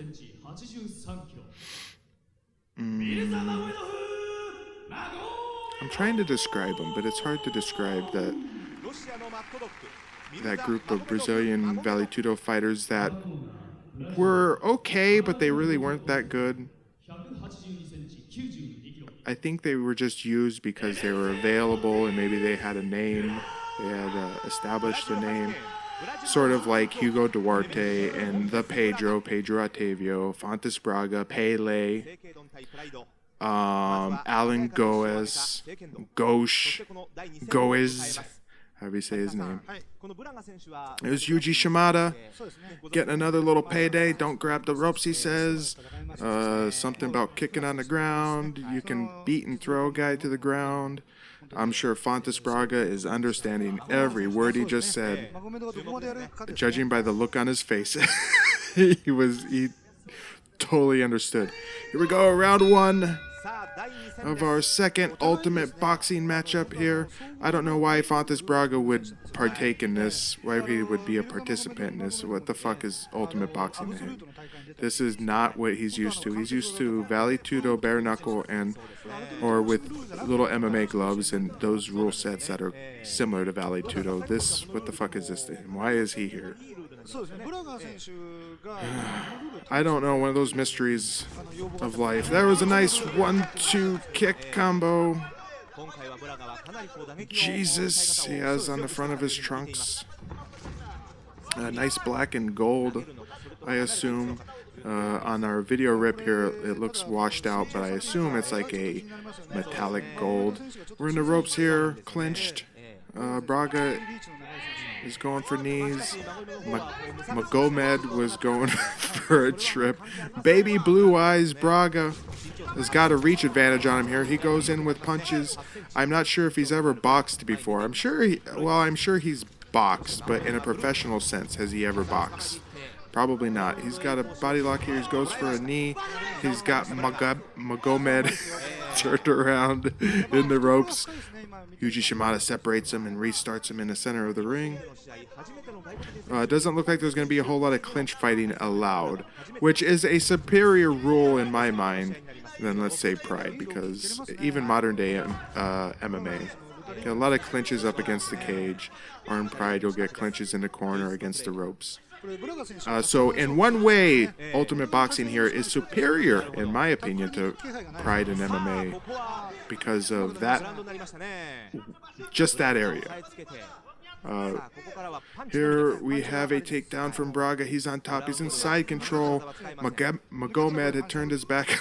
I'm trying to describe them, but it's hard to describe that group of Brazilian Vale Tudo fighters that were okay, but they really weren't that good. I think they were just used because they were available and maybe they had a name. They had established a name. Sort of like Hugo Duarte and the Pedro Otavio, Fontes Braga, Pail, Alan Goes, however you say his name. It was Yuji Shimada getting another little payday. Don't grab the ropes, he says. Something about kicking on the ground. You can beat and throw a guy to the ground. I'm sure Fontes Braga is understanding every word he just said, judging by the look on his face. He totally understood. Here we go, round 1 of our second Ultimate Boxing matchup here. I don't know why Fontes Braga would partake in this, why he would be a participant in this. What the fuck is Ultimate Boxing to him? This is not what he's used to. He's used to Vale Tudo, bare knuckle, or with little MMA gloves and those rule sets that are similar to Vale Tudo. This, what the fuck is this to him? Why is he here? I don't know, one of those mysteries of life. There was a nice 1-2 kick combo. Jesus, he has on the front of his trunks a nice black and gold, I assume. On our video rip here, it looks washed out, but I assume it's like a metallic gold. We're in the ropes here, clinched. Braga is going for knees. Muh-GO-Med was going for a trip. Baby Blue Eyes Braga has got a reach advantage on him here. He goes in with punches. I'm not sure if he's ever boxed before. I'm sure he's boxed, but in a professional sense, has he ever boxed? Probably not. He's got a body lock here. He goes for a knee. He's got Muh-GO-Med turned around in the ropes. Yuji Shimada separates him and restarts him in the center of the ring. It doesn't look like there's going to be a whole lot of clinch fighting allowed, which is a superior rule in my mind than, let's say, Pride, because even modern day MMA, get a lot of clinches up against the cage, or in Pride you'll get clinches in the corner against the ropes. So in one way, Ultimate Boxing here is superior, in my opinion, to Pride and MMA because of that, just that area. Here we have a takedown from Braga. He's on top. He's in side control. Magomedov had turned his back.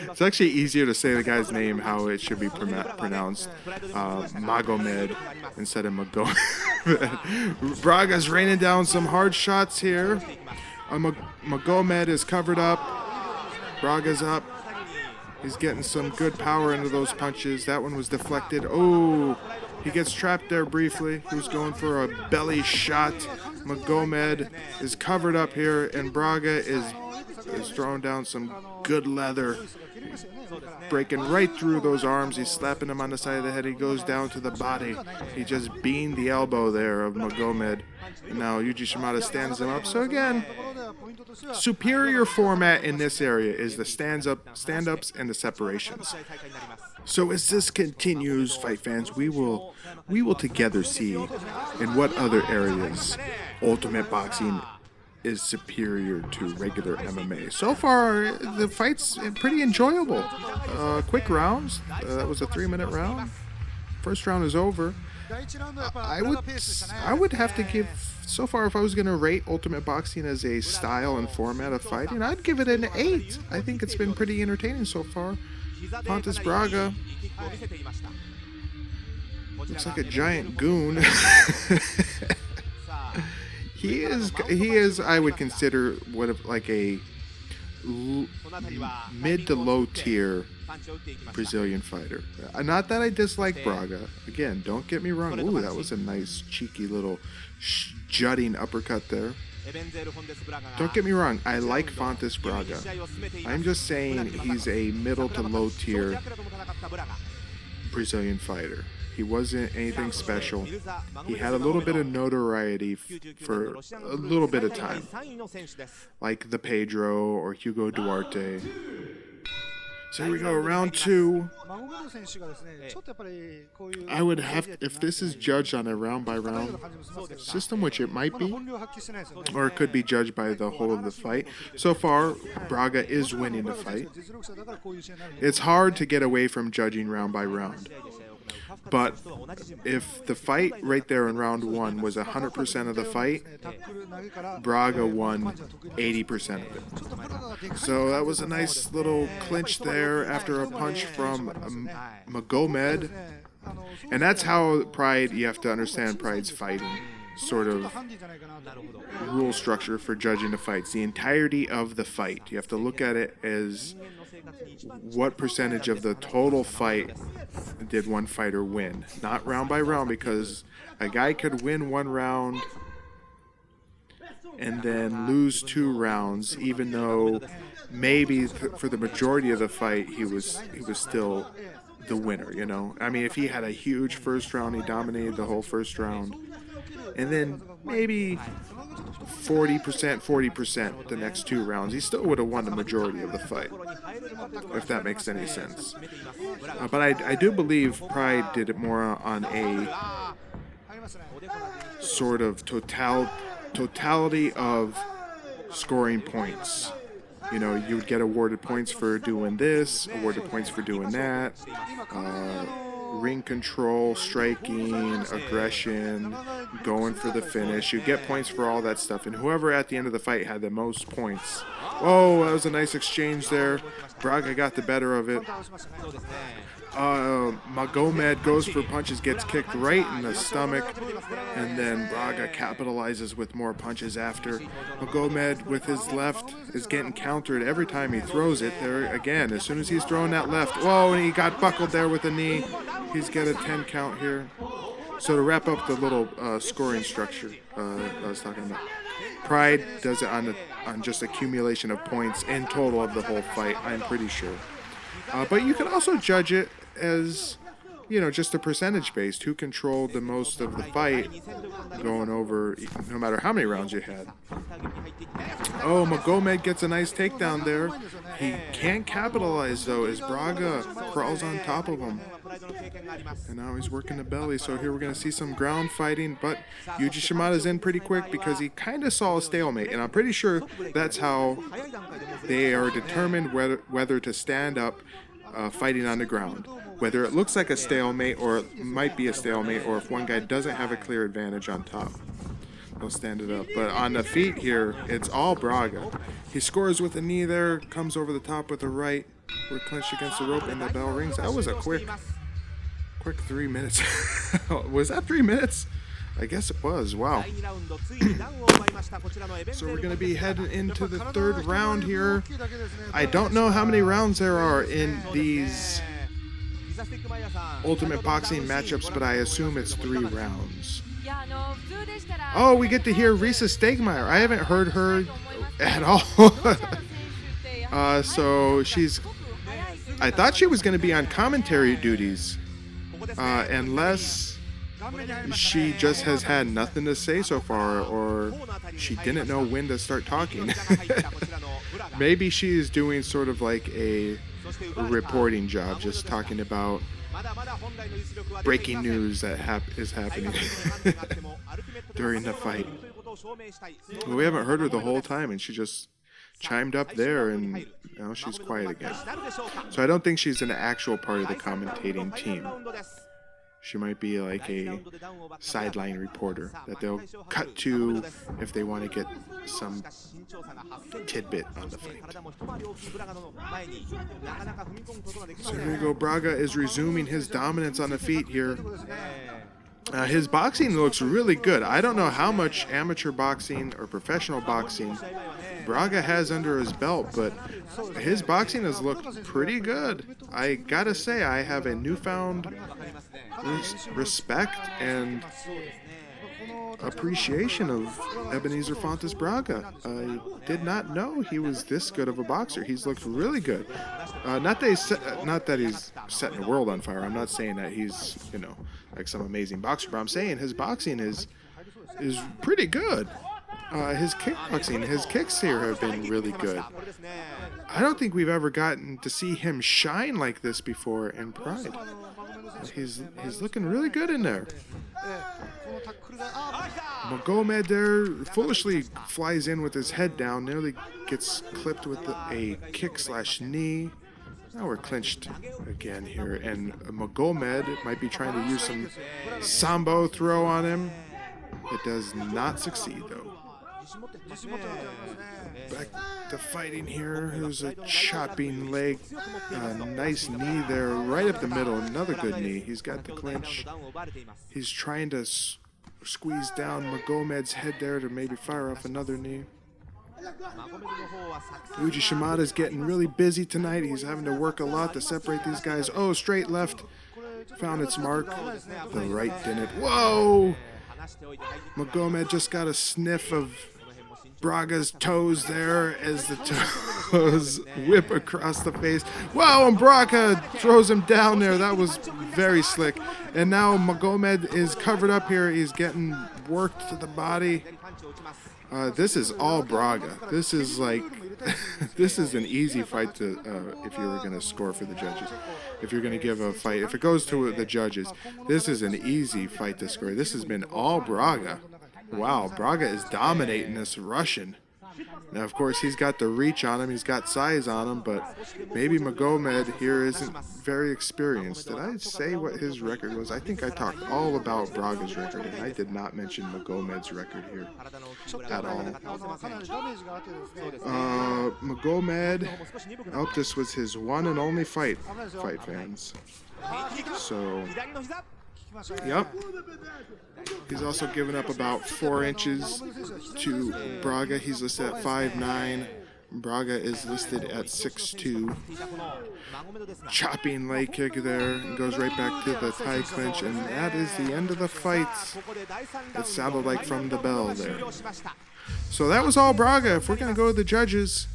It's actually easier to say the guy's name how it should be pronounced. Magomedov instead of Magomedov. Braga's raining down some hard shots here. Magomedov is covered up. Braga's up. He's getting some good power into those punches. That one was deflected. Oh, he gets trapped there briefly. He was going for a belly shot. Magomedov is covered up here, and Braga is throwing down some good leather, breaking right through those arms. He's slapping him on the side of the head. He goes down to the body. He just beamed the elbow there of Magomedov. And now Yuji Shimada stands him up. So again, superior format in this area is the stand-ups and the separations. So as this continues, fight fans, we will together see in what other areas Ultimate Boxing is superior to regular MMA. So far, the fight's pretty enjoyable. Quick rounds. That was a 3-minute round. First round is over. I would have to give, so far, if I was going to rate Ultimate Boxing as a style and format of fighting, I'd give it an 8. I think it's been pretty entertaining so far. Pontus Braga looks like a giant goon. He is, I would consider like a mid to low tier Brazilian fighter. Not that I dislike Braga. Again, don't get me wrong. Ooh, that was a nice cheeky little jutting uppercut there. Don't get me wrong. I like Pontus Braga. I'm just saying he's a middle to low tier Brazilian fighter. He wasn't anything special. He had a little bit of notoriety for a little bit of time, like the Pedro or Hugo Duarte. So here we go, round 2. I would have, if this is judged on a round-by-round system, which it might be, or it could be judged by the whole of the fight. So far, Braga is winning the fight. It's hard to get away from judging round-by-round. But if the fight right there in round 1 was 100% of the fight, Braga won 80% of it. So that was a nice little clinch there after a punch from Magomedov. And that's how Pride, you have to understand Pride's fighting sort of rule structure for judging the fights. The entirety of the fight. You have to look at it as what percentage of the total fight did one fighter win. Not round by round, because a guy could win 1 round and then lose 2 rounds, even though maybe for the majority of the fight he was still the winner, you know? I mean, if he had a huge first round, he dominated the whole first round, and then maybe 40% the next 2 rounds, he still would have won the majority of the fight, if that makes any sense. But I do believe Pride did it more on a sort of totality of scoring points. You know, you would get awarded points for doing this, awarded points for doing that, ring control, striking, aggression, going for the finish. You get points for all that stuff, and whoever at the end of the fight had the most points. Oh, that was a nice exchange there. Braga got the better of it. Magomedov goes for punches, gets kicked right in the stomach, and then Braga capitalizes with more punches after. Magomedov with his left is getting countered every time he throws it. There again, as soon as he's throwing that left, whoa, and he got buckled there with a knee. He's got a 10 count here. So to wrap up the little scoring structure I was talking about, Pride does it on just accumulation of points in total of the whole fight, I'm pretty sure. But you can also judge it as, you know, just a percentage based, who controlled the most of the fight going over, no matter how many rounds you had. Oh, Magomedov gets a nice takedown there. He can't capitalize, though, as Braga crawls on top of him. And now he's working the belly, so here we're going to see some ground fighting, but Yuji Shimada's in pretty quick because he kind of saw a stalemate, and I'm pretty sure that's how they are determined whether to stand up fighting on the ground. whether it looks like a stalemate or it might be a stalemate, or if one guy doesn't have a clear advantage on top, they'll stand it up. But on the feet here, it's all Braga. He scores with a knee there, comes over the top with a right. We're clinched against the rope and the bell rings. That was a quick 3 minutes. Was that 3 minutes? I guess it was. Wow. So we're going to be heading into the third round here. I don't know how many rounds there are in these Ultimate Boxing matchups, but I assume it's 3 rounds. Oh, we get to hear Risa Stegmyer. I haven't heard her at all. So I thought she was going to be on commentary duties, unless she just has had nothing to say so far, or she didn't know when to start talking. Maybe she is doing sort of like a reporting job, just talking about breaking news that is happening during the fight. Well, we haven't heard her the whole time, and she just chimed up there, and now she's quiet again. So I don't think she's an actual part of the commentating team. She might be like a sideline reporter that they'll cut to if they want to get some tidbit on the fight. So here we go. Braga is resuming his dominance on the feet here. His boxing looks really good. I don't know how much amateur boxing or professional boxing Braga has under his belt, but his boxing has looked pretty good. I gotta say, I have a newfound respect and appreciation of Ebenezer Fontes Braga. I did not know he was this good of a boxer. He's looked really good. Not that he's setting the world on fire. I'm not saying that he's, like some amazing boxer, but I'm saying his boxing is pretty good. His kickboxing, his kicks here have been really good. I don't think we've ever gotten to see him shine like this before in Pride. He's looking really good in there. Muh-GO-Med there foolishly flies in with his head down, nearly gets clipped with a kick/knee. Now we're clinched again here, and Muh-GO-Med might be trying to use some sambo throw on him. It does not succeed though. Back to fighting here. There's a chopping leg. Nice knee there, right up the middle. Another good knee. He's got the clinch. He's trying to squeeze down Muh-GO-Med's head there to maybe fire off another knee. Yuji Shimada's getting really busy tonight. He's having to work a lot to separate these guys. Oh, straight left. Found its mark. The right didn't. Whoa! Muh-GO-Med just got a sniff of Braga's toes there as the toes whip across the face. Wow, and Braga throws him down there. That was very slick. And now Muh-GO-Med is covered up here. He's getting worked to the body. This is all Braga. This is like, this is an easy fight to, if you were going to score for the judges. If you're going to give a fight, if it goes to the judges, this is an easy fight to score. This has been all Braga. Wow, Braga is dominating this Russian. Now, of course, he's got the reach on him. He's got size on him, but maybe Muh-GO-Med here isn't very experienced. Did I say what his record was? I think I talked all about Braga's record, and I did not mention Muh-GO-Med's record here at all. Muh-GO-Med, oh, this was his one and only fight fans. So, yep. He's also given up about 4 inches to Braga. He's listed at 5'9". Braga is listed at 6'2". Chopping leg kick there, and goes right back to the tie clinch, and that is the end of the fight. It sounded like from the bell there. So that was all Braga. If we're going to go to the judges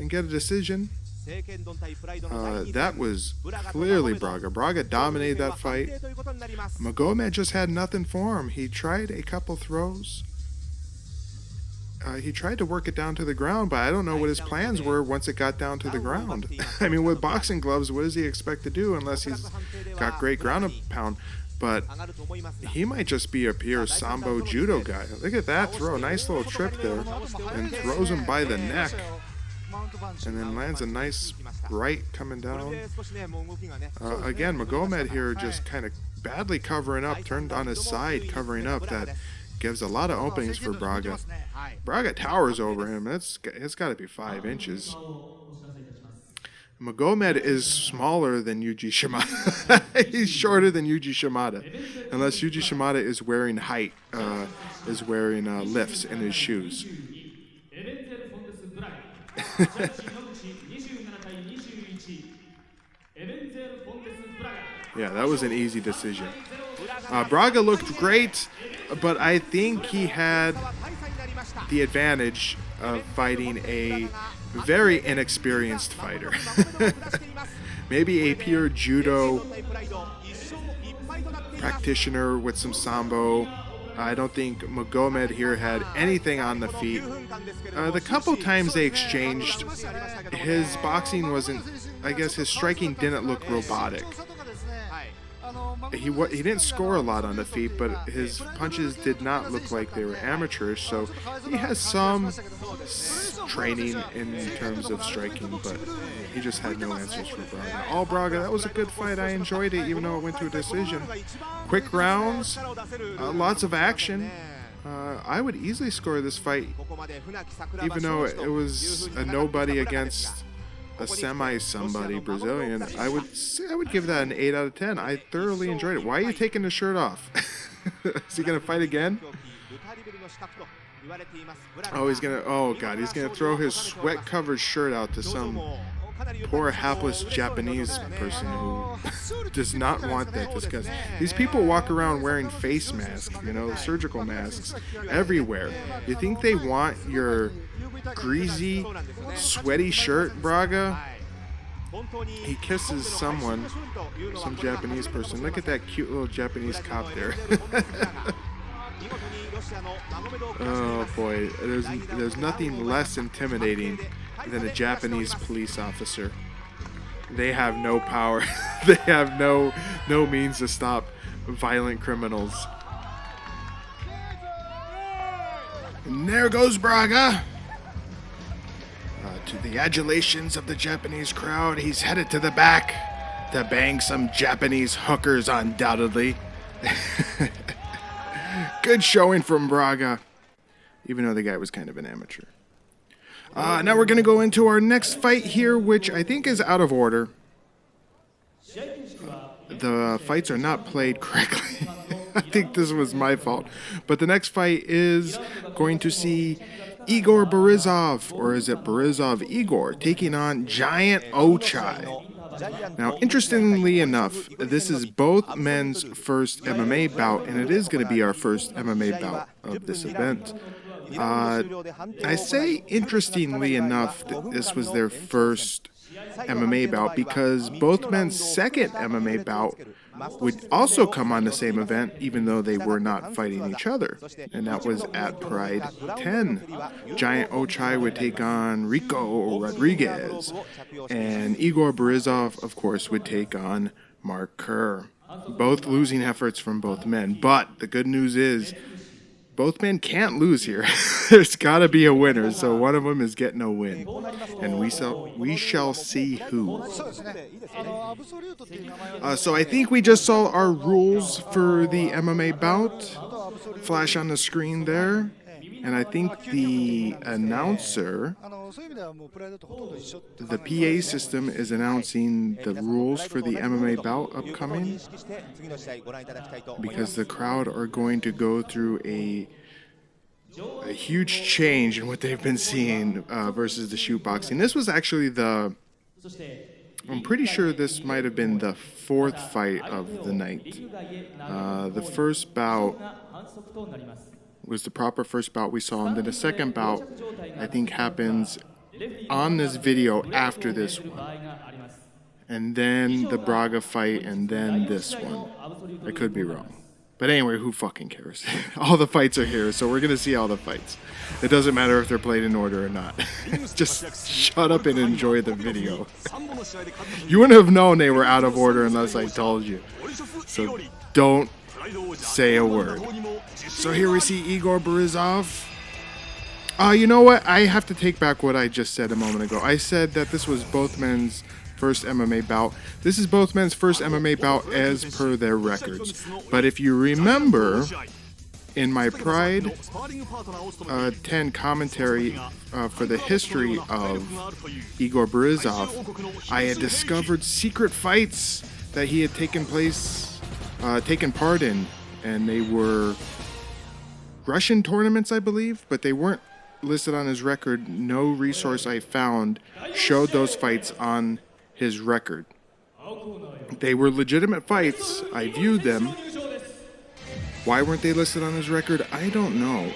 and get a decision, that was clearly Braga. Braga dominated that fight. Muh-GO-Med just had nothing for him. He tried a couple throws. He tried to work it down to the ground, but I don't know what his plans were once it got down to the ground. I mean, with boxing gloves, what does he expect to do unless he's got great ground and pound? But he might just be a pure sambo judo guy. Look at that throw. Nice little trip there. And throws him by the neck. And then lands a nice right coming down. Again, Muh-GO-Med here just kind of badly covering up, turned on his side, covering up. That gives a lot of openings for Braga. Braga towers over him. It's got to be 5 inches. Muh-GO-Med is smaller than Yuji Shimada. He's shorter than Yuji Shimada. Unless Yuji Shimada is wearing lifts in his shoes. Yeah, that was an easy decision. Braga looked great, but I think he had the advantage of fighting a very inexperienced fighter. Maybe a pure judo practitioner with some sambo. I don't think Muh-GO-Med here had anything on the feet. The couple times they exchanged, his boxing wasn't, I guess his striking didn't look robotic. He didn't score a lot on the feet, but his punches did not look like they were amateurish, so he has some training in terms of striking, but he just had no answers for Braga. All Braga, that was a good fight. I enjoyed it, even though it went to a decision. Quick rounds, lots of action. I would easily score this fight, even though it was a nobody against a semi-somebody Brazilian. I would give that an 8 out of 10. I thoroughly enjoyed it. Why are you taking the shirt off? Is he gonna fight again? Oh, he's gonna throw his sweat-covered shirt out to some poor hapless Japanese person who does not want that disgust. These people walk around wearing face masks, surgical masks everywhere. You think they want your greasy, sweaty shirt, Braga? He kisses some Japanese person. Look at that cute little Japanese cop there. Oh boy, there's nothing less intimidating than a Japanese police officer. They have no power. They have no means to stop violent criminals. And there goes Braga. To the adulations of the Japanese crowd, he's headed to the back to bang some Japanese hookers, undoubtedly. Good showing from Braga, even though the guy was kind of an amateur. Now we're going to go into our next fight here, which I think is out of order. The fights are not played correctly. I think this was my fault. But the next fight is going to see Igor Borisov, or is it Borisov Igor, taking on Giant Ochai. Now, interestingly enough, this is both men's first MMA bout, and it is going to be our first MMA bout of this event. I say interestingly enough that this was their first MMA bout because both men's second MMA bout would also come on the same event, even though they were not fighting each other, and that was at Pride 10. Giant Ochai would take on Rico Rodriguez, and Igor Borisov, of course, would take on Mark Kerr. Both losing efforts from both men, but the good news is both men can't lose here. There's got to be a winner, so one of them is getting a win, and we shall see who. So I think we just saw our rules for the MMA bout flash on the screen there, and I think the announcer, the PA system, is announcing the rules for the MMA bout upcoming, because the crowd are going to go through a huge change in what they've been seeing versus the shoot boxing. This was actually I'm pretty sure this might have been the fourth fight of the night. The first bout was the proper first bout we saw, and then the second bout, I think, happens on this video after this one. And then the Braga fight, and then this one. I could be wrong. But anyway, who fucking cares? All the fights are here, so we're going to see all the fights. It doesn't matter if they're played in order or not. Just shut up and enjoy the video. You wouldn't have known they were out of order unless I told you. So don't say a word. So here we see Igor Borisov You know what? I have to take back what I just said a moment ago. I said that this was both men's first MMA bout. This is both men's first MMA bout as per their records. But if you remember, in my Pride 10 commentary for the history of Igor Borisov, I had discovered secret fights that he had taken part in, and they were Russian tournaments, I believe, but they weren't listed on his record. No resource I found showed those fights on his record. They were legitimate fights. I viewed them. Why weren't they listed on his record? I don't know.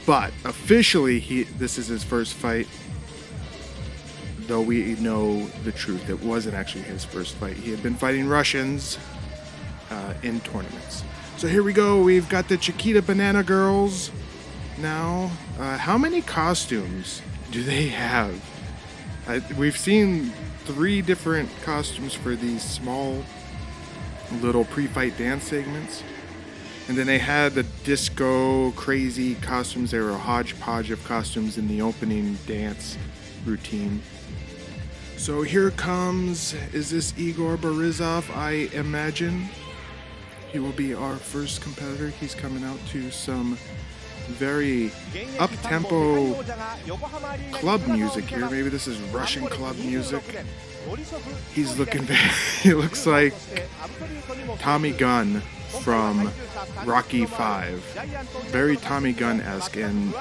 But officially, this is his first fight. Though we know the truth, it wasn't actually his first fight. He had been fighting Russians in tournaments. So here we go. We've got the Chiquita Banana Girls now. How many costumes do they have? We've seen 3 different costumes for these small little pre-fight dance segments. And then they had the disco crazy costumes. They were a hodgepodge of costumes in the opening dance routine. So here comes, is this Igor Borisov? I imagine he will be our first competitor. He's coming out to some very up-tempo club music here. Maybe this is Russian club music. He's looking he looks like Tommy Gunn from Rocky V. Very Tommy Gunn-esque, and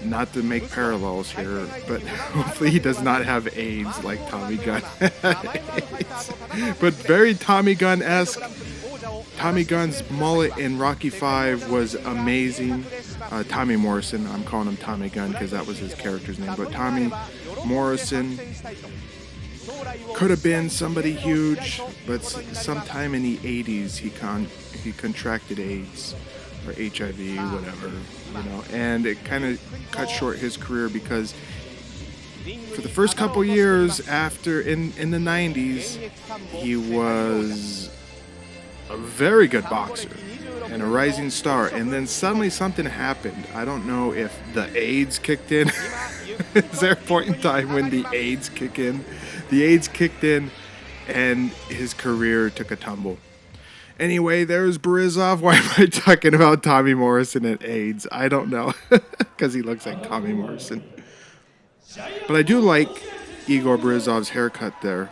not to make parallels here, but hopefully he does not have AIDS like Tommy Gunn. But very Tommy Gunn-esque. Tommy Gunn's mullet in Rocky V was amazing. Tommy Morrison, I'm calling him Tommy Gunn because that was his character's name, but Tommy Morrison could have been somebody huge, but sometime in the 80s he contracted AIDS or HIV, whatever, and it kind of cut short his career because for the first couple years after in the 90s, he was a very good boxer and a rising star, and then suddenly something happened. I don't know if the AIDS kicked in. Is there a point in time when the AIDS kick in? The AIDS kicked in and his career took a tumble. Anyway, there's Borisov. Why am I talking about Tommy Morrison and AIDS? I don't know, because he looks like Tommy Morrison. But I do like Igor Borisov's haircut there.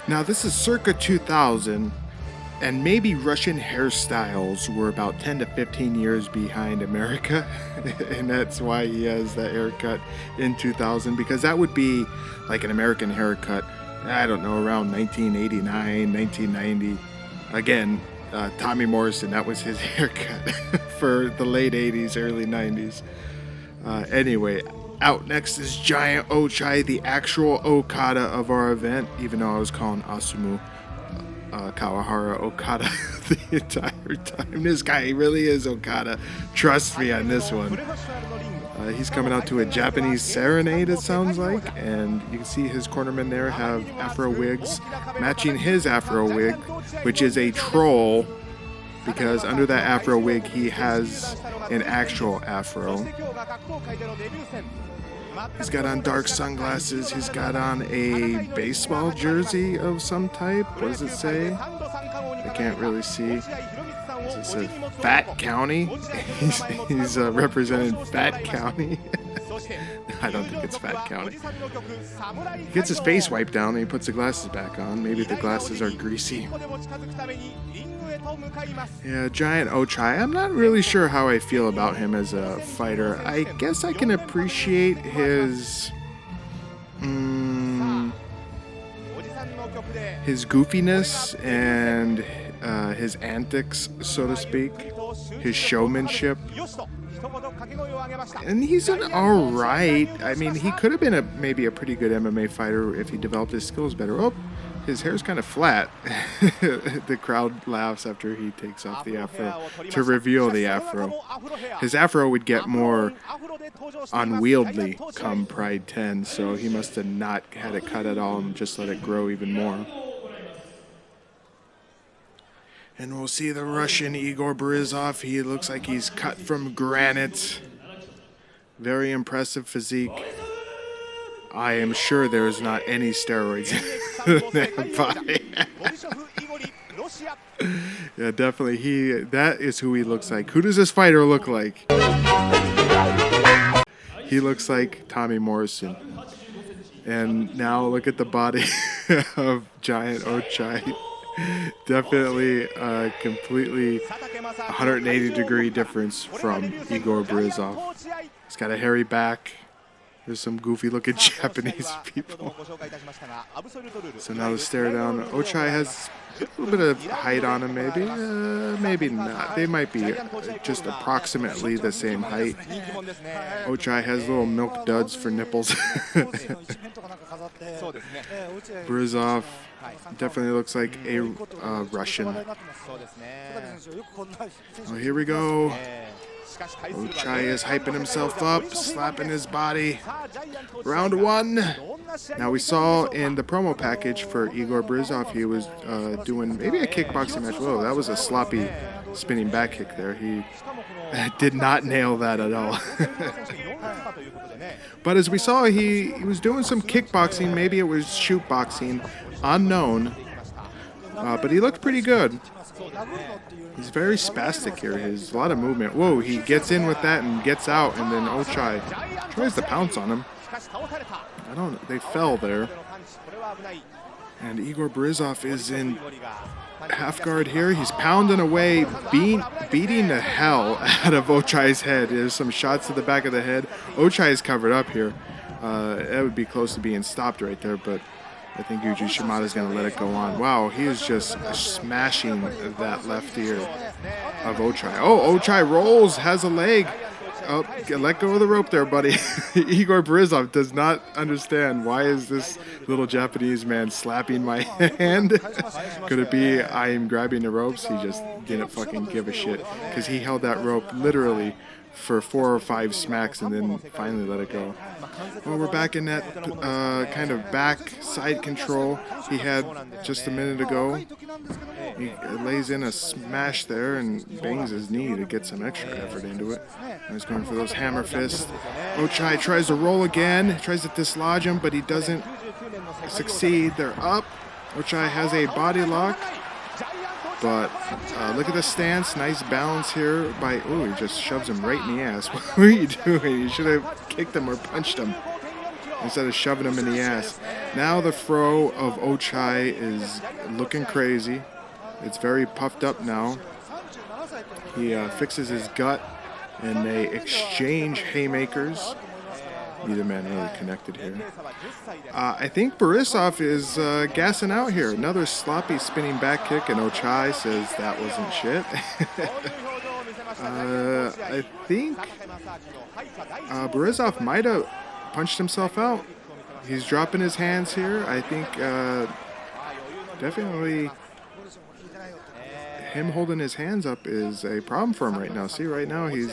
Now, this is circa 2000, and maybe Russian hairstyles were about 10 to 15 years behind America, and that's why he has that haircut in 2000, because that would be like an American haircut, I don't know, around 1989, 1990. Again, Tommy Morrison, that was his haircut for the late 80s, early 90s. Anyway, out next is Giant Ochai, the actual Okada of our event, even though I was calling Osamu Kawahara Okada the entire time. This guy really is Okada. Trust me on this one. He's coming out to a Japanese serenade, it sounds like, and you can see his cornermen there have afro wigs matching his afro wig, which is a troll, because under that afro wig he has an actual afro. He's got on dark sunglasses. He's got on a baseball jersey of some type. What does it say? I can't really see. It says Fat County. He's representing Fat County. I don't think it's Fat County. He gets his face wiped down and he puts the glasses back on. Maybe the glasses are greasy. Yeah, Giant Ochai. I'm not really sure how I feel about him as a fighter. I guess I can appreciate his goofiness and his antics, so to speak, his showmanship. And he's an alright. I mean, he could have been maybe a pretty good MMA fighter if he developed his skills better. Oh, his hair's kind of flat. The crowd laughs after he takes off the afro to reveal the afro. His afro would get more unwieldy come Pride 10, so he must have not had it cut at all and just let it grow even more. And we'll see the Russian Igor Borisov. He looks like he's cut from granite. Very impressive physique. I am sure there is not any steroids in that body. Yeah, definitely. That is who he looks like. Who does this fighter look like? He looks like Tommy Morrison. And now look at the body of Giant Ochai. Definitely a completely 180-degree difference from Igor Borisov. He's got a hairy back. There's some goofy-looking Japanese people. So now to stare down. Ochai has a little bit of height on him, maybe. Maybe not. They might be just approximately the same height. Ochai has little milk duds for nipples. Borisov definitely looks like a Russian. Oh, here we go. Ochai is hyping himself up, slapping his body. Round one. Now we saw in the promo package for Igor Borisov, he was doing maybe a kickboxing match. Whoa, that was a sloppy spinning back kick there. He did not nail that at all. But as we saw, he was doing some kickboxing. Maybe it was shoot boxing. Unknown. But he looked pretty good. He's very spastic here. There's a lot of movement. Whoa, he gets in with that and gets out, and then Ochai tries to pounce on him. They fell there. And Igor Borisov is in half guard here. He's pounding away, beating the hell out of Ochai's head. There's some shots to the back of the head. Ochai is covered up here. That would be close to being stopped right there, but I think Yuji Shimada is going to let it go on. Wow, he is just smashing that left ear of Ochai. Oh, Ochai rolls, has a leg. Oh, let go of the rope there, buddy. Igor Borisov does not understand. Why is this little Japanese man slapping my hand? Could it be I am grabbing the ropes? He just didn't fucking give a shit because he held that rope literally for 4 or 5 smacks and then finally let it go. Well, we're back in that kind of back side control he had just a minute ago. He lays in a smash there and bangs his knee to get some extra effort into it. He's going for those hammer fists. Ochai tries to roll again, tries to dislodge him, but he doesn't succeed. They're up. Ochai has a body lock. But look at the stance. Nice balance here by... Oh, he just shoves him right in the ass. What are you doing? You should have kicked him or punched him instead of shoving him in the ass. Now the fro of Ochai is looking crazy. It's very puffed up now. He fixes his gut, and they exchange haymakers. Neither man really connected here. I think Borisov is gassing out here. Another sloppy spinning back kick, and Ochai says that wasn't shit. I think Borisov might have punched himself out. He's dropping his hands here. I think definitely him holding his hands up is a problem for him right now. See, right now he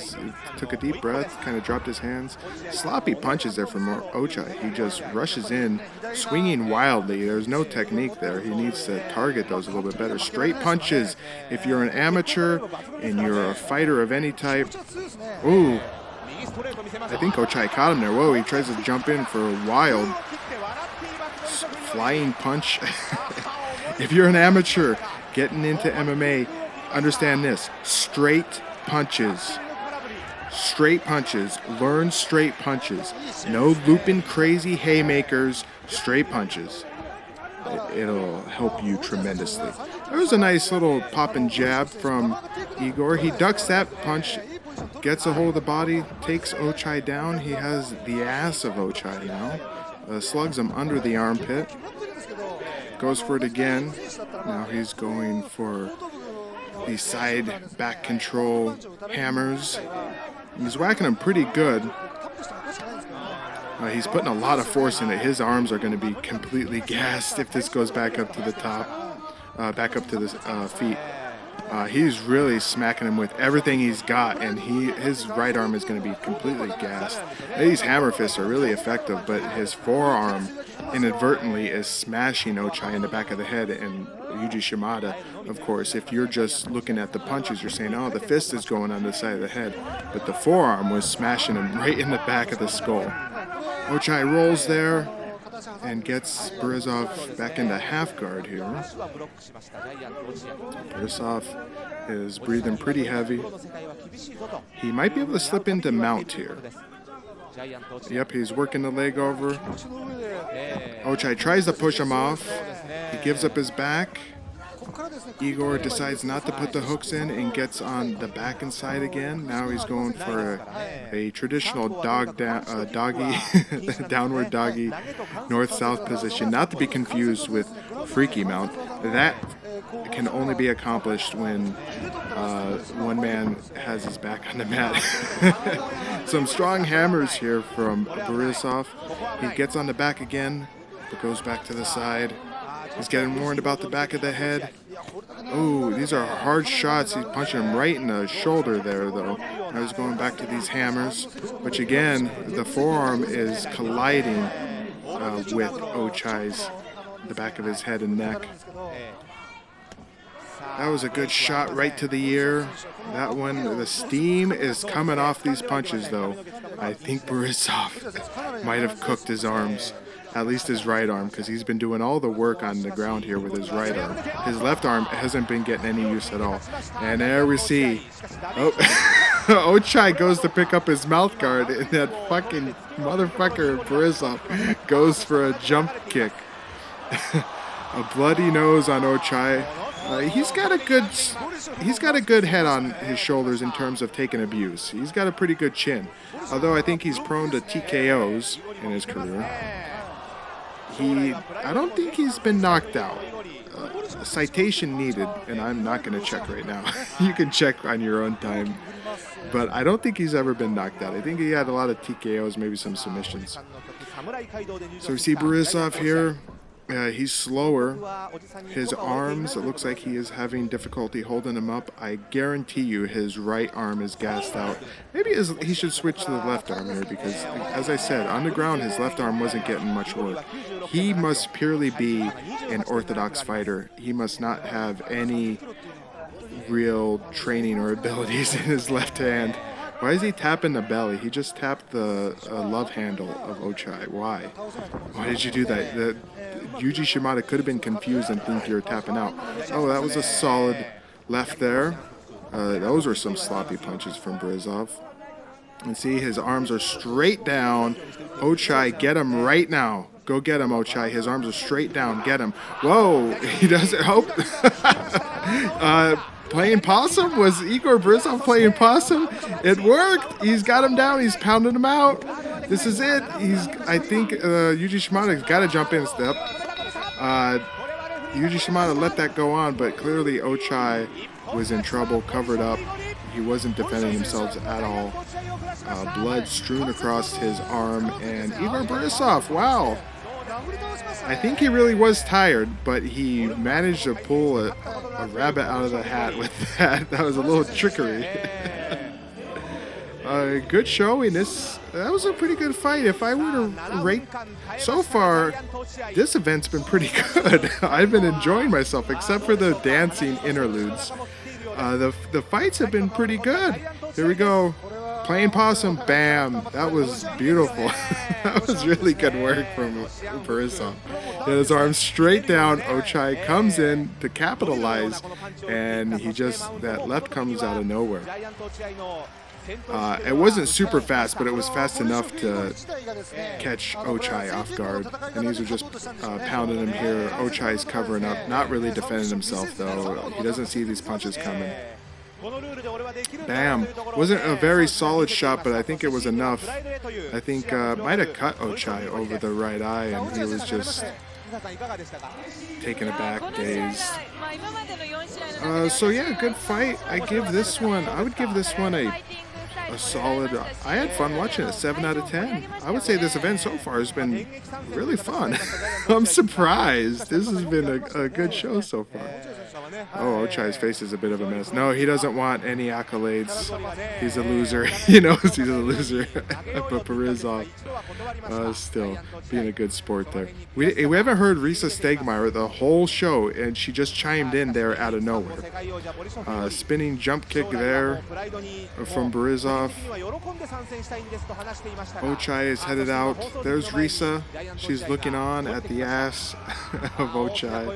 took a deep breath, kind of dropped his hands. Sloppy punches there from Ochai. He just rushes in, swinging wildly. There's no technique there. He needs to target those a little bit better. Straight punches. If you're an amateur and you're a fighter of any type, ooh, I think Ochai caught him there. Whoa, he tries to jump in for a wild flying punch. If you're an amateur getting into MMA, understand this. Straight punches. Straight punches. Learn straight punches. No looping crazy haymakers. Straight punches. It'll help you tremendously. There was a nice little pop and jab from Igor. He ducks that punch, gets a hold of the body, takes Ochai down. He has the ass of Ochai now. Slugs him under the armpit. Goes for it again. Now he's going for the side back control hammers. He's whacking him pretty good. He's putting a lot of force in it. His arms are going to be completely gassed if this goes back up to the top, back up to the feet. He's really smacking him with everything he's got, and his right arm is going to be completely gassed. These hammer fists are really effective, but his forearm inadvertently is smashing Ochai in the back of the head. And Yuji Shimada, of course, if you're just looking at the punches, you're saying, oh, the fist is going on the side of the head. But the forearm was smashing him right in the back of the skull. Ochai rolls there and gets Burzoff back into half guard here. Burzoff is breathing pretty heavy. He might be able to slip into mount here. Yep, he's working the leg over. Ochai tries to push him off. He gives up his back. Igor decides not to put the hooks in and gets on the back and side again. Now he's going for a traditional doggy, downward doggy, north-south position, not to be confused with freaky mount. That can only be accomplished when one man has his back on the mat. Some strong hammers here from Borisov. He gets on the back again, but goes back to the side. He's getting warned about the back of the head. Oh, these are hard shots. He's punching him right in the shoulder there, though. Now he's going back to these hammers. Which, again, the forearm is colliding with Ochai's, the back of his head and neck. That was a good shot right to the ear. That one, the steam is coming off these punches, though. I think Borisov might have cooked his arms. At least his right arm, because he's been doing all the work on the ground here with his right arm. His left arm hasn't been getting any use at all. And there we see, Ochai goes to pick up his mouth guard, and that fucking motherfucker Borisov goes for a jump kick. A bloody nose on Ochai. He's got a good head on his shoulders in terms of taking abuse. He's got a pretty good chin, although I think he's prone to TKOs in his career. I don't think he's been knocked out. Citation needed, and I'm not going to check right now. You can check on your own time. But I don't think he's ever been knocked out. I think he had a lot of TKOs, maybe some submissions. So we see Borisov here. He's slower. His arms, it looks like he is having difficulty holding him up. I guarantee you his right arm is gassed out. Maybe he should switch to the left arm here because, as I said, on the ground his left arm wasn't getting much work. He must purely be an orthodox fighter. He must not have any real training or abilities in his left hand. Why is he tapping the belly? He just tapped the love handle of Ochai. Why? Why did you do that? Yuji Shimada could have been confused and think you're tapping out. Oh, that was a solid left there. Those were some sloppy punches from Burzoff. And see, his arms are straight down. Ochai, get him right now. Go get him, Ochai. His arms are straight down. Get him. Whoa, he doesn't hope. Playing possum? Was Igor Borisov playing possum? It worked. He's got him down. He's pounding him out. This is it. I think Yuji Shimada's got to jump in a step. Yuji Shimada let that go on, but clearly Ochai was in trouble, covered up. He wasn't defending himself at all. Blood strewn across his arm, and Igor Borisov, wow. I think he really was tired, but he managed to pull a rabbit out of the hat with that. That was a little trickery. Good showing. That was a pretty good fight. If I were to rate so far, this event's been pretty good. I've been enjoying myself, except for the dancing interludes. The fights have been pretty good. Here we go. Playing possum, bam. That was beautiful. That was really good work from Burzoff. He had his arms straight down. Ochai comes in to capitalize, and that left comes out of nowhere. It wasn't super fast, but it was fast enough to catch Ochai off guard. And these are just pounding him here. Ochai's covering up, not really defending himself, though. He doesn't see these punches coming. Bam. Wasn't a very solid shot, but I think it was enough. I think might have cut Ochai over the right eye, and he was just taken aback, dazed. So yeah, good fight. I would give this one a solid. I had fun watching it. 7 out of 10. I would say this event so far has been really fun. I'm surprised. This has been a good show so far. Oh, Ochai's face is a bit of a mess. No, he doesn't want any accolades. He's a loser. He knows he's a loser. But Burzoff still being a good sport there. We haven't heard Risa Stegmyer the whole show, and she just chimed in there out of nowhere. Spinning jump kick there from Burzoff. Ochai is headed out. There's Risa. She's looking on at the ass of Ochai.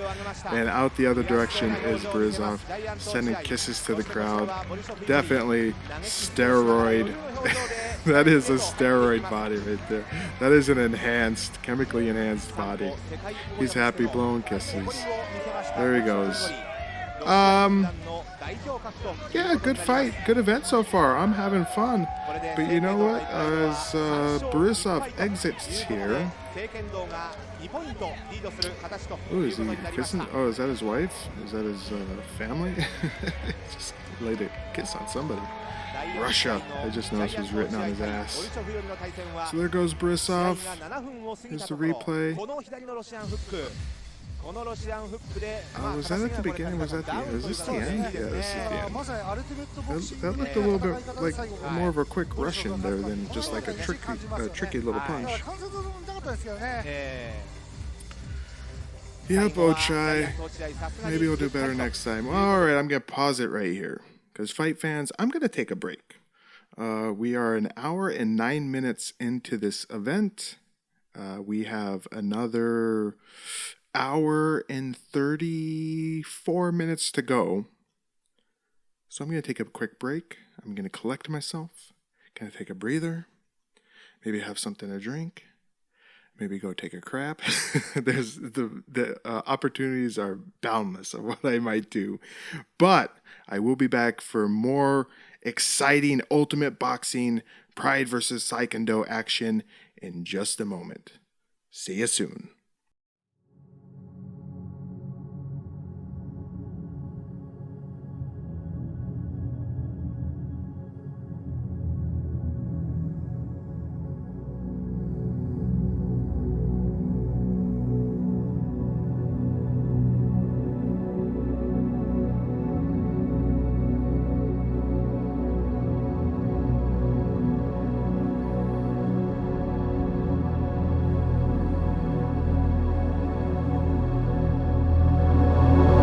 And out the other direction is Burzoff, sending kisses to the crowd. Definitely steroid. That is a steroid body right there. That is an enhanced, chemically enhanced body. He's happy blowing kisses. There he goes. Yeah, good fight, good event so far. I'm having fun. But you know what? As Burzoff exits here. Oh, is he kissing? Oh, is that his wife? Is that his family? Just laid a kiss on somebody. Russia, I just noticed was written on his ass. So there goes Burzoff. Here's the replay. Was that at the beginning? Was that the end? Is this the end? Yeah, this is the end. That looked a little bit like more of a quick Russian there than just like a tricky little punch. Yep, Ochai. Maybe we'll do better next time. Alright, I'm going to pause it right here. Because fight fans, I'm going to take a break. We are an hour and 9 minutes into this event. We have another hour and 34 minutes to go. So I'm going to take a quick break. I'm going to collect myself. Going to take a breather. Maybe have something to drink. Maybe go take a crap. There's the opportunities are boundless of what I might do. But I will be back for more exciting Ultimate Boxing Pride versus Seikendo action in just a moment. See you soon.